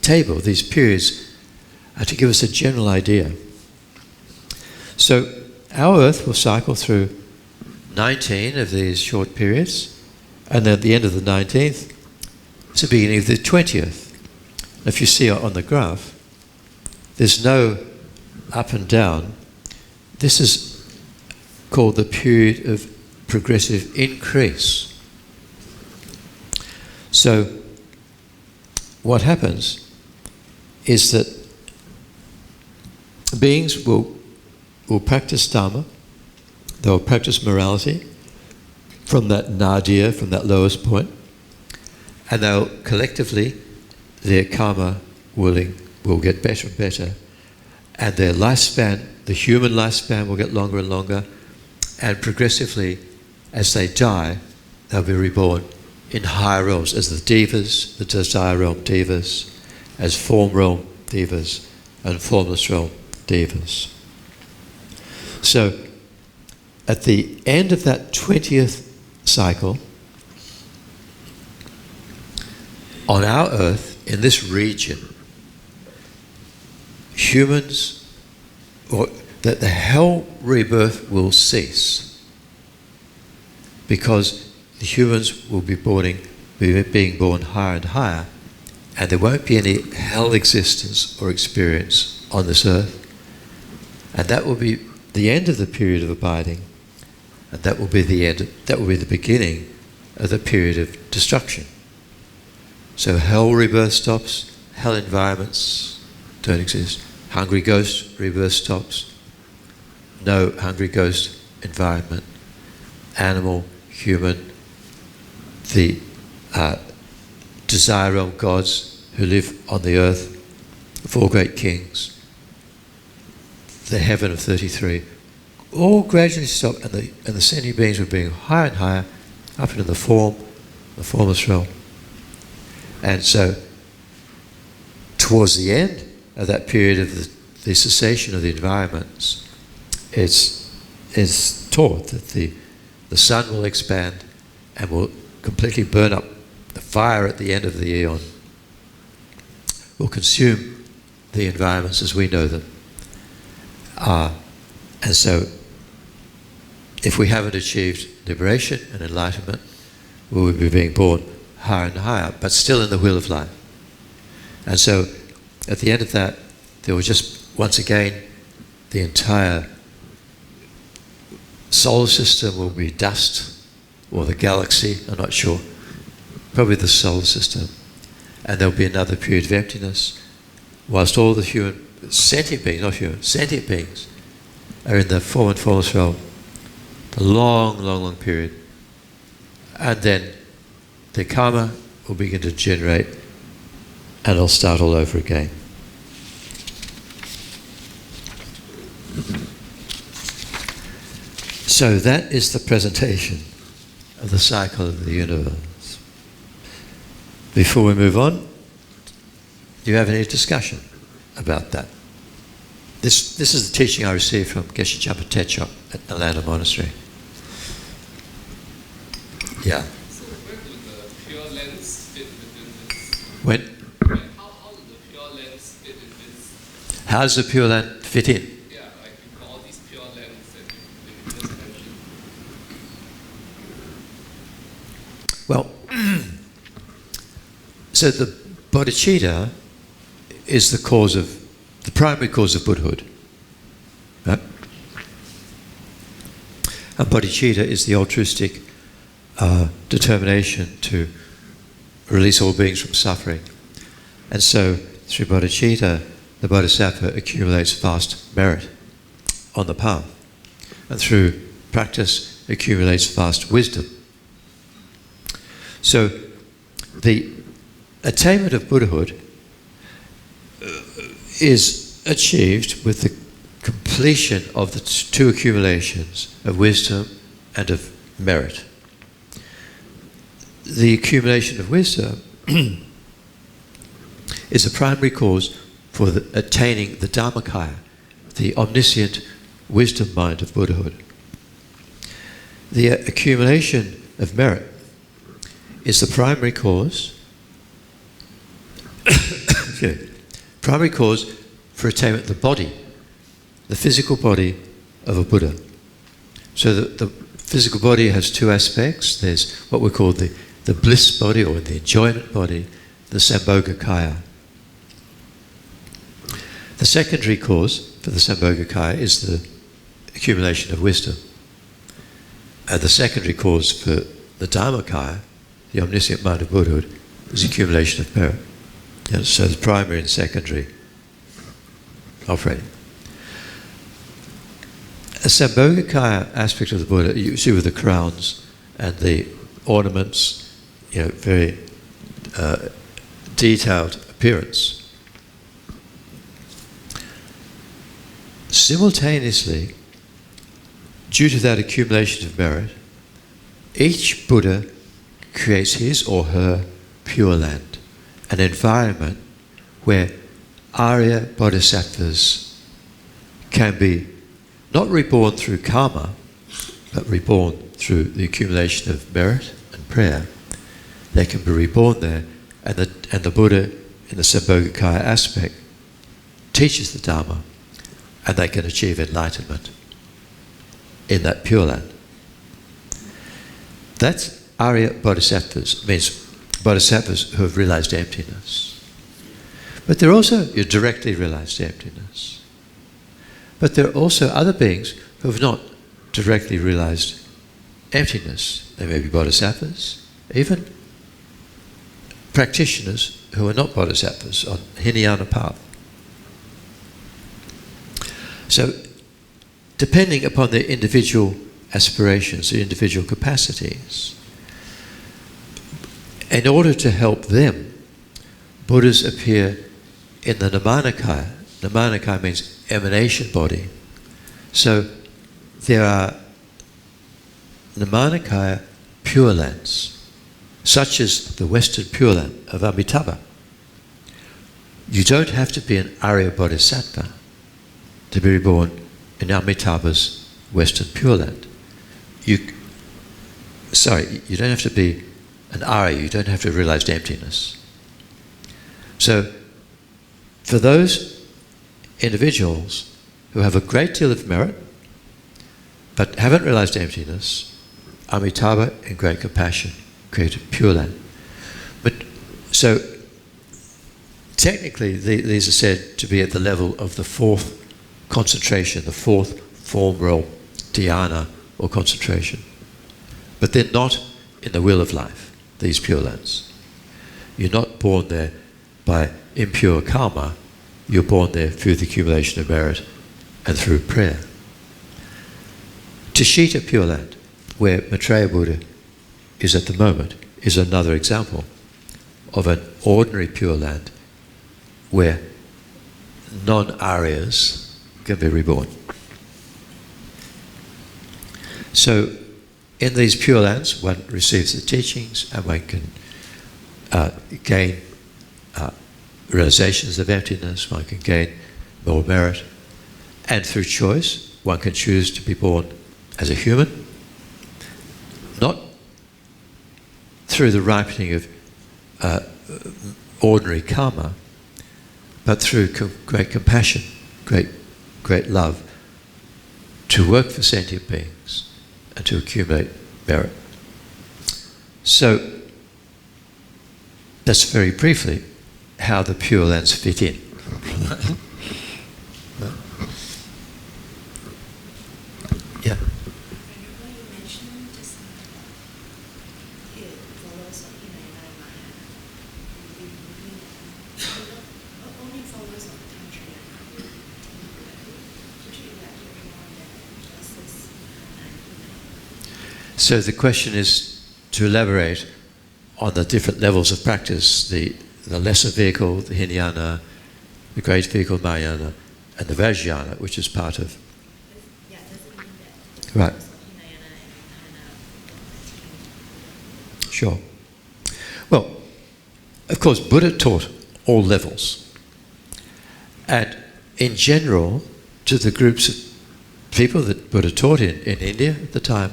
table, these periods, are to give us a general idea. So our Earth will cycle through 19 of these short periods, and then at the end of the 19th, it's the beginning of the 20th. If you see on the graph, there's no up and down. This is called the period of progressive increase. So what happens is that beings will practice Dharma, they'll practice morality from that nadir, from that lowest point, and they'll collectively, their karma will get better and better, and their lifespan, the human lifespan, will get longer and longer, and progressively, as they die, they'll be reborn in higher realms as the devas, the desire realm devas, as form realm devas, and formless realm devas. So, at the end of that 20th cycle, on our Earth, in this region, humans, or that the hell rebirth will cease, because the humans will be being born higher and higher, and there won't be any hell existence or experience on this Earth, and that will be the end of the period of abiding, and that will be the beginning of the period of destruction. So hell rebirth stops, hell environments don't exist. Hungry ghost rebirth stops, no hungry ghost environment. Animal, human, the desire realm gods who live on the earth, the four great kings, the heaven of 33, all gradually stop, and the sentient beings were being higher and higher up into the formless realm. And so, towards the end of that period of the cessation of the environments, it's taught that the sun will expand and will completely burn up. The fire at the end of the eon will consume the environments as we know them. And so, if we haven't achieved liberation and enlightenment, we will be being born higher and higher, but still in the wheel of life. And so, at the end of that, there will just, once again, the entire solar system will be dust, or the galaxy, I'm not sure, probably the solar system. And there'll be another period of emptiness, whilst all the sentient beings are in the form and formless realm, a long, long, long period. And then their karma will begin to generate, and it'll start all over again. So that is the presentation of the cycle of the universe. Before we move on, do you have any discussion about that? This is the teaching I received from Geshe Japa Techok at Nalanda Monastery. Yeah. So where do the pure lens fit within this? When? How does the pure lens fit in this? How does the Pure Land fit in? Yeah, like you've got all these pure lens that you just mentioned. Well, so the bodhicitta is the primary cause of Buddhahood. Right? And bodhicitta is the altruistic determination to release all beings from suffering. And so, through bodhicitta, the bodhisattva accumulates vast merit on the path. And through practice, accumulates vast wisdom. So, the attainment of Buddhahood is achieved with the completion of the two accumulations of wisdom and of merit. The accumulation of wisdom is a primary cause for attaining the Dharmakaya, the omniscient wisdom mind of Buddhahood. The accumulation of merit is the primary cause primary cause for attainment of the body, the physical body of a Buddha. So the physical body has two aspects. There's what we call the bliss body or the enjoyment body, the Sambhogakaya. The secondary cause for the Sambhogakaya is the accumulation of wisdom. And the secondary cause for the Dharmakaya, the omniscient mind of Buddhahood, is the accumulation of merit. And so the primary and secondary operating. A Sambhogakaya aspect of the Buddha, you see with the crowns and the ornaments, very detailed appearance. Simultaneously, due to that accumulation of merit, each Buddha creates his or her pure land, an environment where Arya Bodhisattvas can be not reborn through karma, but reborn through the accumulation of merit and prayer. They can be reborn there, and the Buddha, in the Sambhogakaya aspect, teaches the Dharma, and they can achieve enlightenment in that pure land. That's Arya Bodhisattvas, means Bodhisattvas who have realized emptiness. But they're also your directly realized emptiness. But there are also other beings who have not directly realized emptiness. They may be bodhisattvas, even practitioners who are not bodhisattvas on Hinayana path. So, depending upon their individual aspirations, their individual capacities, in order to help them, Buddhas appear in the Nirmanakaya. Nirmanakaya means emanation body. So there are Nirmanakaya pure lands, such as the Western Pure Land of Amitabha. You don't have to be an Arya Bodhisattva to be reborn in Amitabha's Western Pure Land. You don't have to be an Arya, you don't have to have realized emptiness. So, for those individuals who have a great deal of merit but haven't realized emptiness, Amitabha, in great compassion, created Pure Land. But so, technically, these are said to be at the level of the fourth concentration, the fourth form realm, dhyana or concentration. But they're not in the wheel of life, these Pure Lands. You're not born there by impure karma, you're born there through the accumulation of merit and through prayer. Tushita Pure Land, where Maitreya Buddha is at the moment, is another example of an ordinary Pure Land where non-Aryas can be reborn. So, in these Pure Lands, one receives the teachings and one can gain realizations of emptiness, one can gain more merit, And through choice, one can choose to be born as a human, not through the ripening of ordinary karma, but through great compassion, great love, to work for sentient beings and to accumulate merit. So that's very briefly how the Pure Lands fit in. Yeah. So the question is to elaborate on the different levels of practice, the lesser vehicle, the Hinayana, the great vehicle, Mahayana, and the Vajrayana, which is part of... Yeah, doesn't mean that. Right. Hinayana and Sure. Well, of course, Buddha taught all levels. And in general, to the groups of people that Buddha taught in India at the time,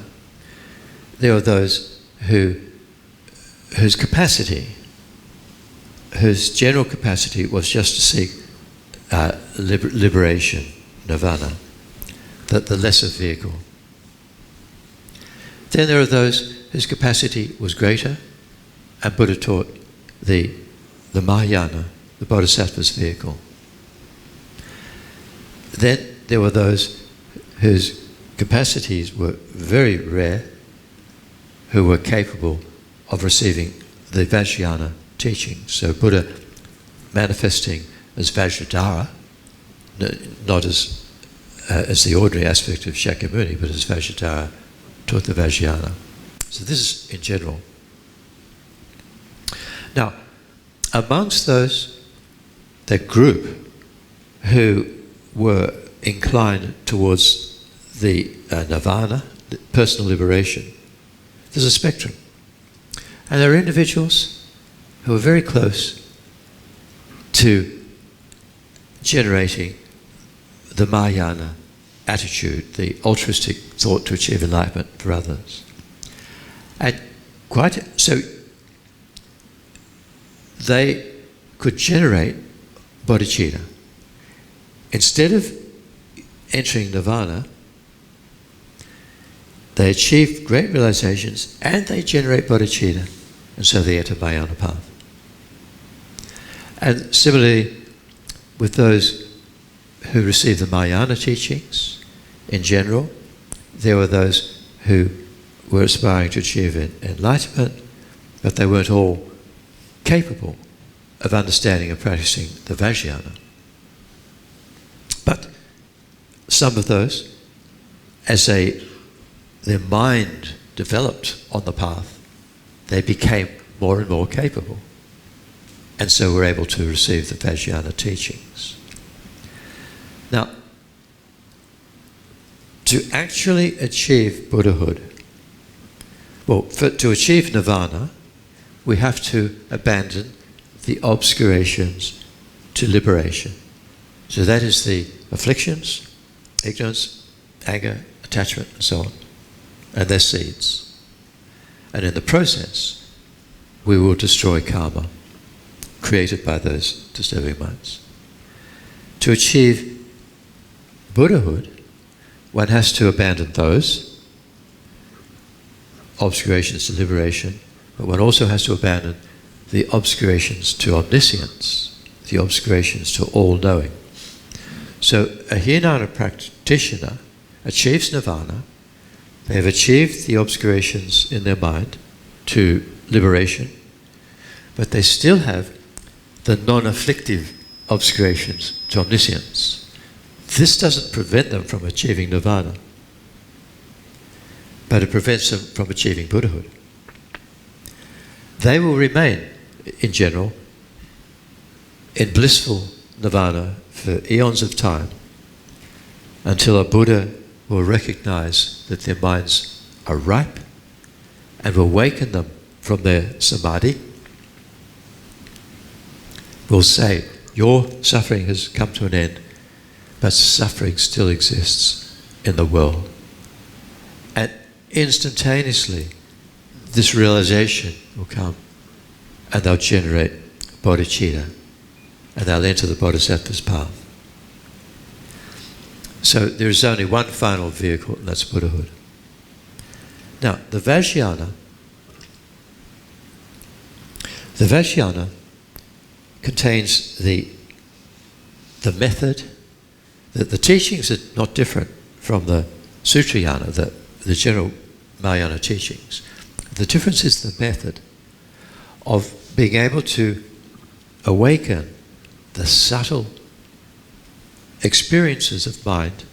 there were those whose capacity, whose general capacity was just to seek liberation, nirvana, the lesser vehicle. Then there are those whose capacity was greater, and Buddha taught the Mahayana, the Bodhisattva's vehicle. Then there were those whose capacities were very rare, who were capable of receiving the Vajrayana teaching. So Buddha manifesting as Vajradhara, not as the ordinary aspect of Shakyamuni, but as Vajradhara taught the Vajrayana. So this is in general. Now, amongst those, that group who were inclined towards the nirvana, the personal liberation, there's a spectrum. And there are individuals who are very close to generating the Mahayana attitude, the altruistic thought to achieve enlightenment for others. And so they could generate bodhicitta. Instead of entering nirvana, they achieve great realizations and they generate bodhicitta, and so they enter Mahayana path. And similarly, with those who receive the Mahayana teachings, in general, there were those who were aspiring to achieve enlightenment, but they weren't all capable of understanding and practicing the Vajrayana. But some of those, as their mind developed on the path, they became more and more capable, and so were able to receive the Vajrayana teachings. Now, to actually achieve Buddhahood, to achieve nirvana, we have to abandon the obscurations to liberation. So that is the afflictions, ignorance, anger, attachment, and so on, and their seeds. And in the process, we will destroy karma created by those disturbing minds. To achieve Buddhahood, one has to abandon those obscurations to liberation, but one also has to abandon the obscurations to omniscience, the obscurations to all-knowing. So a Hinayana practitioner achieves nirvana. They have achieved the obscurations in their mind to liberation, but they still have the non-afflictive obscurations to omniscience. This doesn't prevent them from achieving nirvana, but it prevents them from achieving Buddhahood. They will remain, in general, in blissful nirvana for eons of time until a Buddha will recognize that their minds are ripe and will awaken them from their samadhi, will say, your suffering has come to an end. but suffering still exists in the world. And instantaneously, this realization will come, and they'll generate bodhicitta, and they'll enter the bodhisattva's path. So there is only one final vehicle, and that's Buddhahood. Now, the Vajrayana contains the method. The teachings are not different from the Sutrayana, the general Mahayana teachings. The difference is the method of being able to awaken the subtle experiences of mind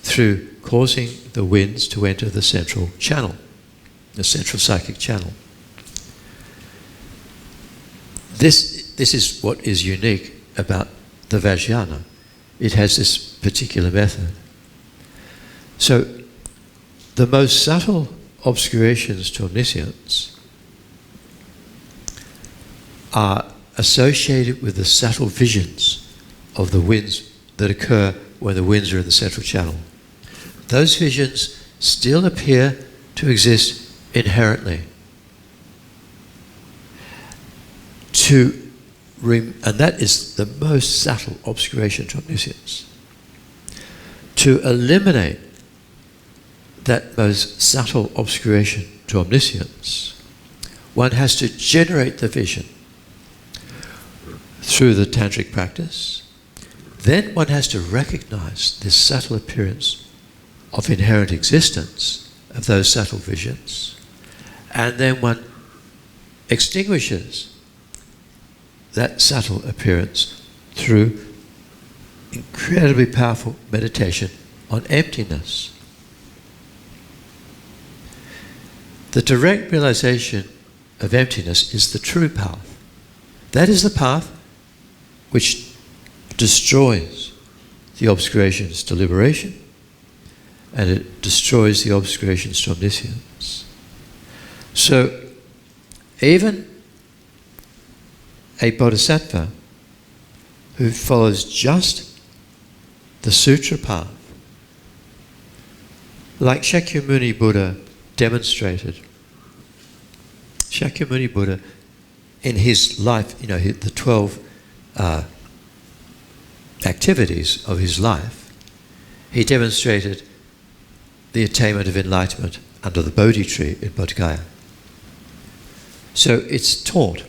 through causing the winds to enter the central channel, the central psychic channel. This is what is unique about the Vajrayana. It has this particular method. So the most subtle obscurations to omniscience are associated with the subtle visions of the winds that occur when the winds are in the central channel. Those visions still appear to exist inherently. And that is the most subtle obscuration to omniscience. To eliminate that most subtle obscuration to omniscience, one has to generate the vision through the tantric practice. Then one has to recognize this subtle appearance of inherent existence of those subtle visions, and then one extinguishes that subtle appearance through incredibly powerful meditation on emptiness. The direct realization of emptiness is the true path. That is the path which destroys the obscurations to liberation, and it destroys the obscurations to omniscience. So even a bodhisattva who follows just the sutra path, like Shakyamuni Buddha demonstrated. Shakyamuni Buddha, in his life, the 12 activities of his life, he demonstrated the attainment of enlightenment under the Bodhi tree in Bodh Gaya. So it's taught,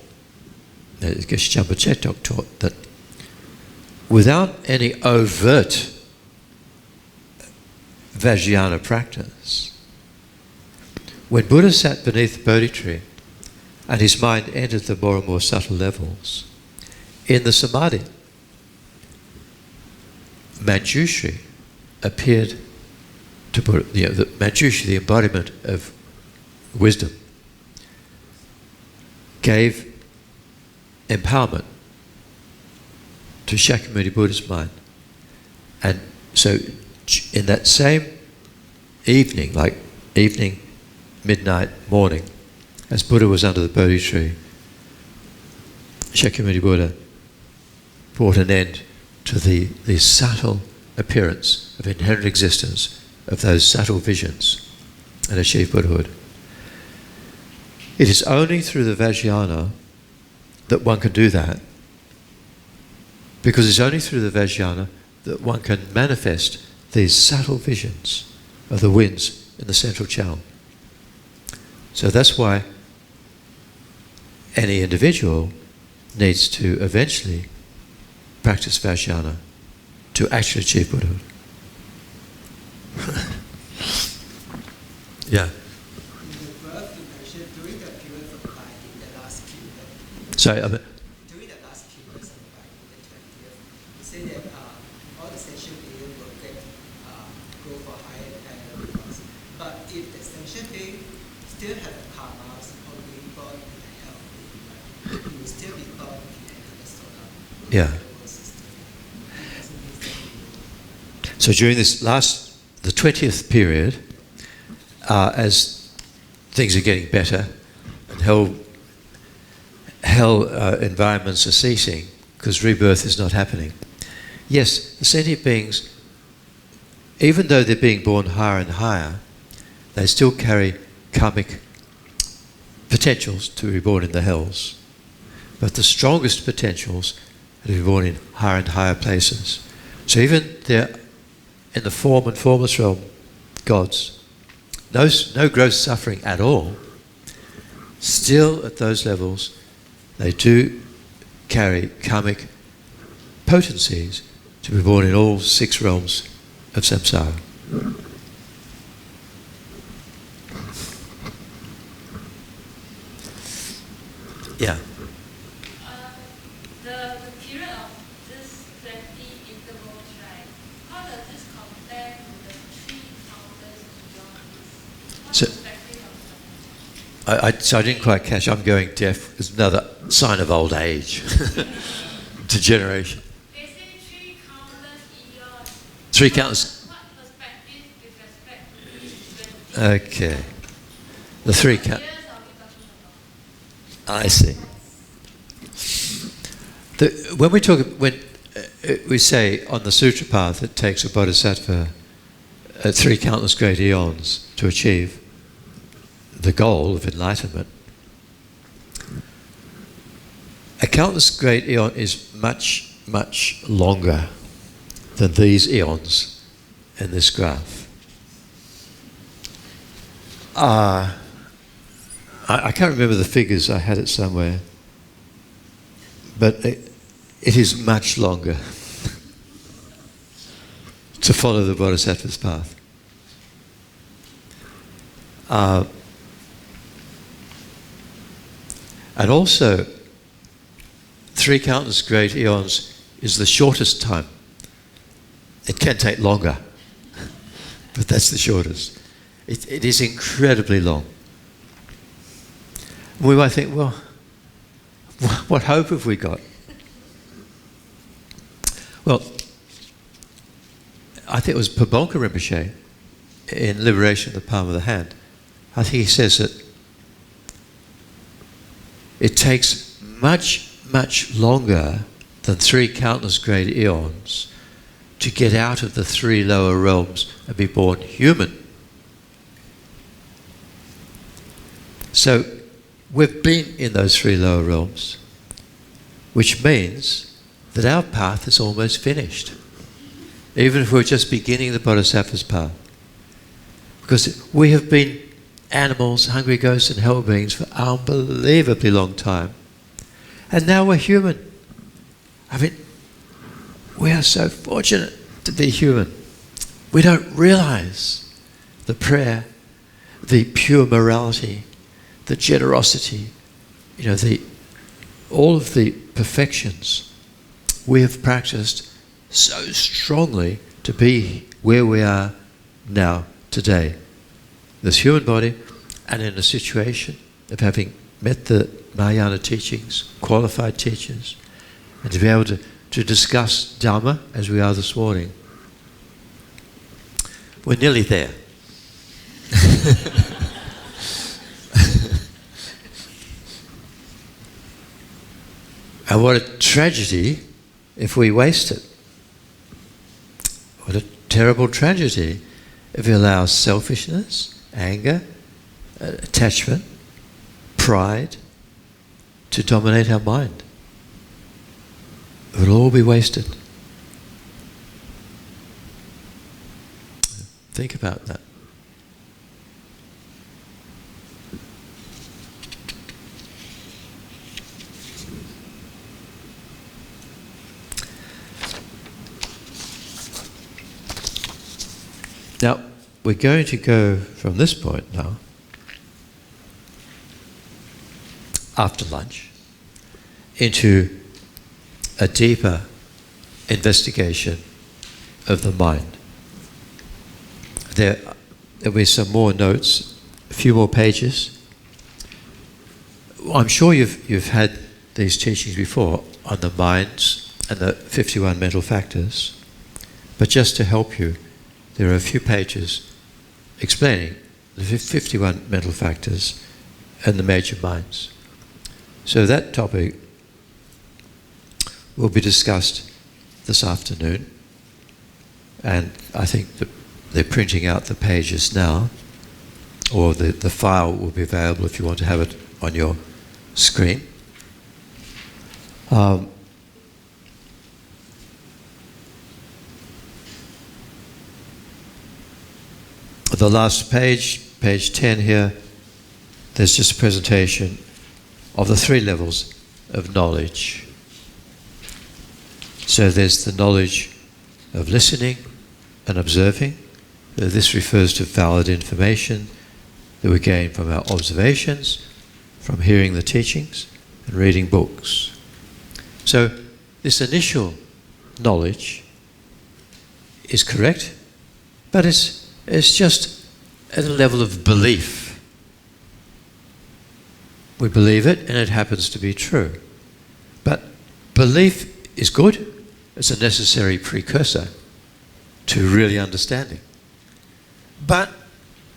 Geshe Chetok taught, that without any overt Vajrayana practice, when Buddha sat beneath the Bodhi tree and his mind entered the more and more subtle levels, in the Samadhi, Manjushri appeared to Buddha, the Manjushri, the embodiment of wisdom, gave empowerment to Shakyamuni Buddha's mind. And so in that same evening, like evening, midnight, morning, as Buddha was under the Bodhi tree, Shakyamuni Buddha brought an end to the subtle appearance of inherent existence of those subtle visions and achieved Buddhahood. It is only through the Vajrayana that one can do that, because it's only through the Vajrayana that one can manifest these subtle visions of the winds in the central channel. So that's why any individual needs to eventually practice Vajrayana to actually achieve Buddhahood. Yeah. During the period of life, in the last period, Sorry, during the last period of life, the 20th, you say that all the session period will go for higher and higher results. But if the session period still have the karmas or being born in the hell, you will still be born in the solar. yeah. So during this the 20th period, as things are getting better and hell environments are ceasing because rebirth is not happening, yes, the sentient beings, even though they're being born higher and higher, they still carry karmic potentials to be born in the hells. But the strongest potentials are to be born in higher and higher places. So even they're in the form and formless realm, gods, no gross suffering at all, still at those levels, they do carry karmic potencies to be born in all 6 realms of samsara. Yeah. The period of this 20 intervals, right? How does this compare to the 3 countless eons? What So- perspective of that? So I didn't quite catch. I'm going deaf. It's another sign of old age. Degeneration. They say 3 countless eons. 3 countless. What perspective with respect to these 20 Okay. The 3 count. years are we talking about? I see. When we say on the sutra path, it takes a bodhisattva 3 countless great eons to achieve the goal of enlightenment. A countless great eon is much, much longer than these eons in this graph. I can't remember the figures, I had it somewhere, but it is much longer to follow the bodhisattva's path. And also, 3 countless great eons is the shortest time. It can take longer, but that's the shortest. It is incredibly long. We might think, well, what hope have we got? Well, I think it was Pabonka Rinpoche in Liberation of the Palm of the Hand. I think he says that it takes much, much longer than 3 countless great eons to get out of the 3 lower realms and be born human. So we've been in those 3 lower realms, which means that our path is almost finished, even if we're just beginning the Bodhisattva's path. Because we have been animals, hungry ghosts and hell beings for an unbelievably long time. And now we're human. I mean, we are so fortunate to be human. We don't realize the prayer, the pure morality, the generosity, all of the perfections we have practiced so strongly to be where we are now today. This human body, and in a situation of having met the Mahayana teachings, qualified teachers, and to be able to discuss Dhamma as we are this morning. We're nearly there. And what a tragedy if we waste it. What a terrible tragedy if we allow selfishness, anger, attachment, pride to dominate our mind. It will all be wasted. Think about that. Now, we're going to go from this point now, after lunch, into a deeper investigation of the mind. There'll be some more notes, a few more pages. I'm sure you've had these teachings before on the minds and the 51 mental factors, but just to help you, there are a few pages explaining the 51 mental factors and the major minds. So that topic will be discussed this afternoon, and I think that they're printing out the pages now, or the file will be available if you want to have it on your screen. The last page, page 10 here, there's just a presentation of the 3 levels of knowledge. So there's the knowledge of listening and observing. This refers to valid information that we gain from our observations, from hearing the teachings and reading books. So this initial knowledge is correct, but it's just at a level of belief. We believe it and it happens to be true. But belief is good. It's a necessary precursor to really understanding. But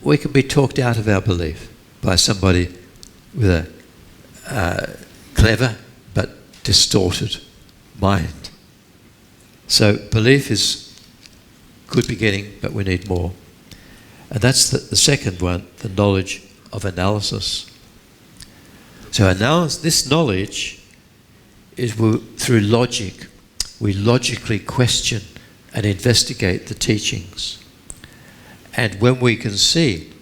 we can be talked out of our belief by somebody with a clever but distorted mind. So belief is a good beginning, but we need more. And that's the second one, the knowledge of analysis. So this knowledge is through logic. We logically question and investigate the teachings. And when we can see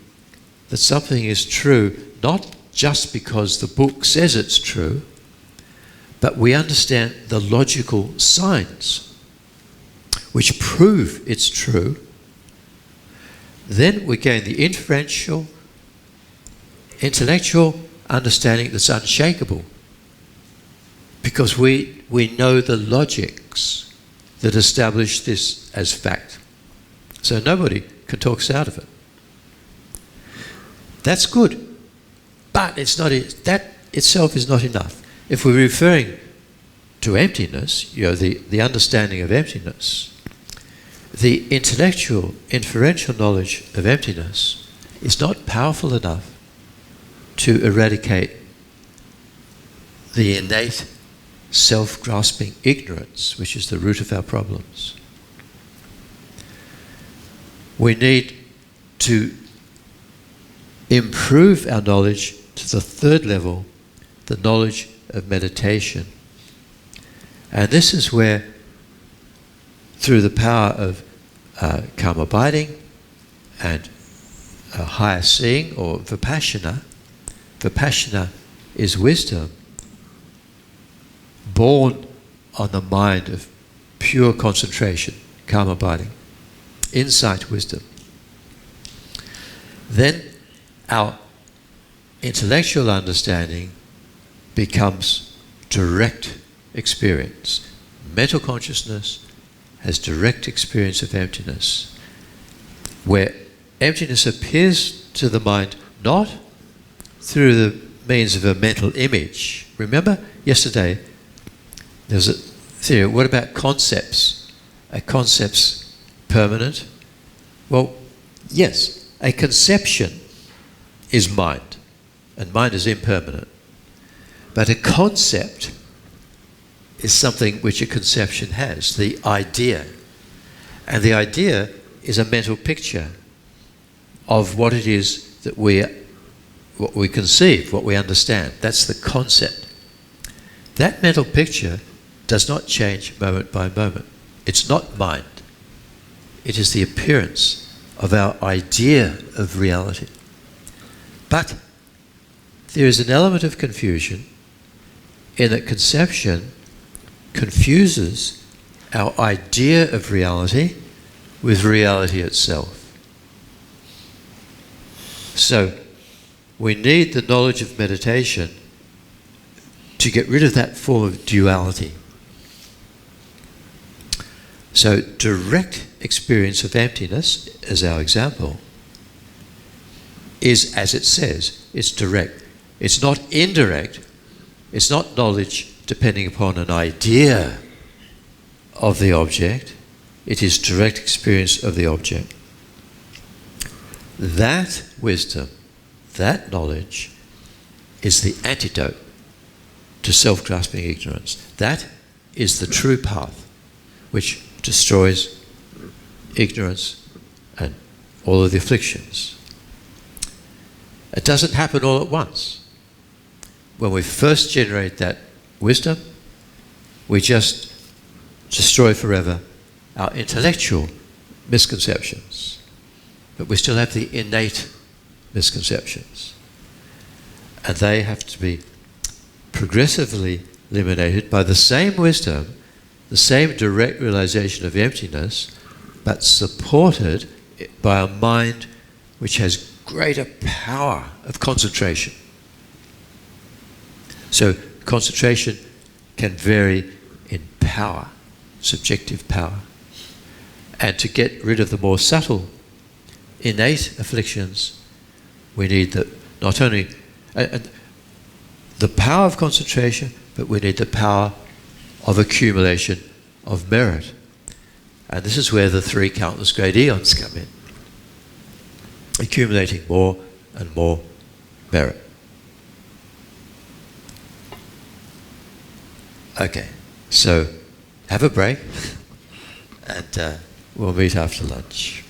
that something is true, not just because the book says it's true, but we understand the logical signs which prove it's true, then we gain the intellectual understanding that's unshakable, because we know the logics that establish this as fact. So nobody can talk us out of it. That's good, but that itself is not enough. If we're referring to emptiness, the understanding of emptiness, the intellectual, inferential knowledge of emptiness is not powerful enough to eradicate the innate self-grasping ignorance, which is the root of our problems. We need to improve our knowledge to the 3rd level, the knowledge of meditation. And this is where, through the power of calm abiding and higher seeing, or vipassana is wisdom born on the mind of pure concentration, calm abiding, insight wisdom. Then our intellectual understanding becomes direct experience. Mental consciousness has direct experience of emptiness, where emptiness appears to the mind not through the means of a mental image. Remember yesterday there was a theory, what about concepts? Are concepts permanent? Well, yes, a conception is mind, and mind is impermanent. But a concept is something which a conception has, the idea. And the idea is a mental picture of what it is that what we conceive, what we understand. That's the concept. That mental picture does not change moment by moment. It's not mind. It is the appearance of our idea of reality. But there is an element of confusion in that conception confuses our idea of reality with reality itself. So we need the knowledge of meditation to get rid of that form of duality. So direct experience of emptiness, as our example, is, as it says, it's direct. It's not indirect. It's not knowledge depending upon an idea of the object. It is direct experience of the object. That wisdom, that knowledge, is the antidote to self-grasping ignorance. That is the true path. which destroys ignorance and all of the afflictions. It doesn't happen all at once. When we first generate that wisdom, we just destroy forever our intellectual misconceptions. But we still have the innate misconceptions. And they have to be progressively eliminated by the same wisdom, the same direct realization of emptiness, but supported by a mind which has greater power of concentration. So concentration can vary in power, subjective power. And to get rid of the more subtle, innate afflictions, we need not only the power of concentration, but we need the power of accumulation of merit. And this is where the three countless great eons come in. Accumulating more and more merit. Okay, so have a break and we'll meet after lunch.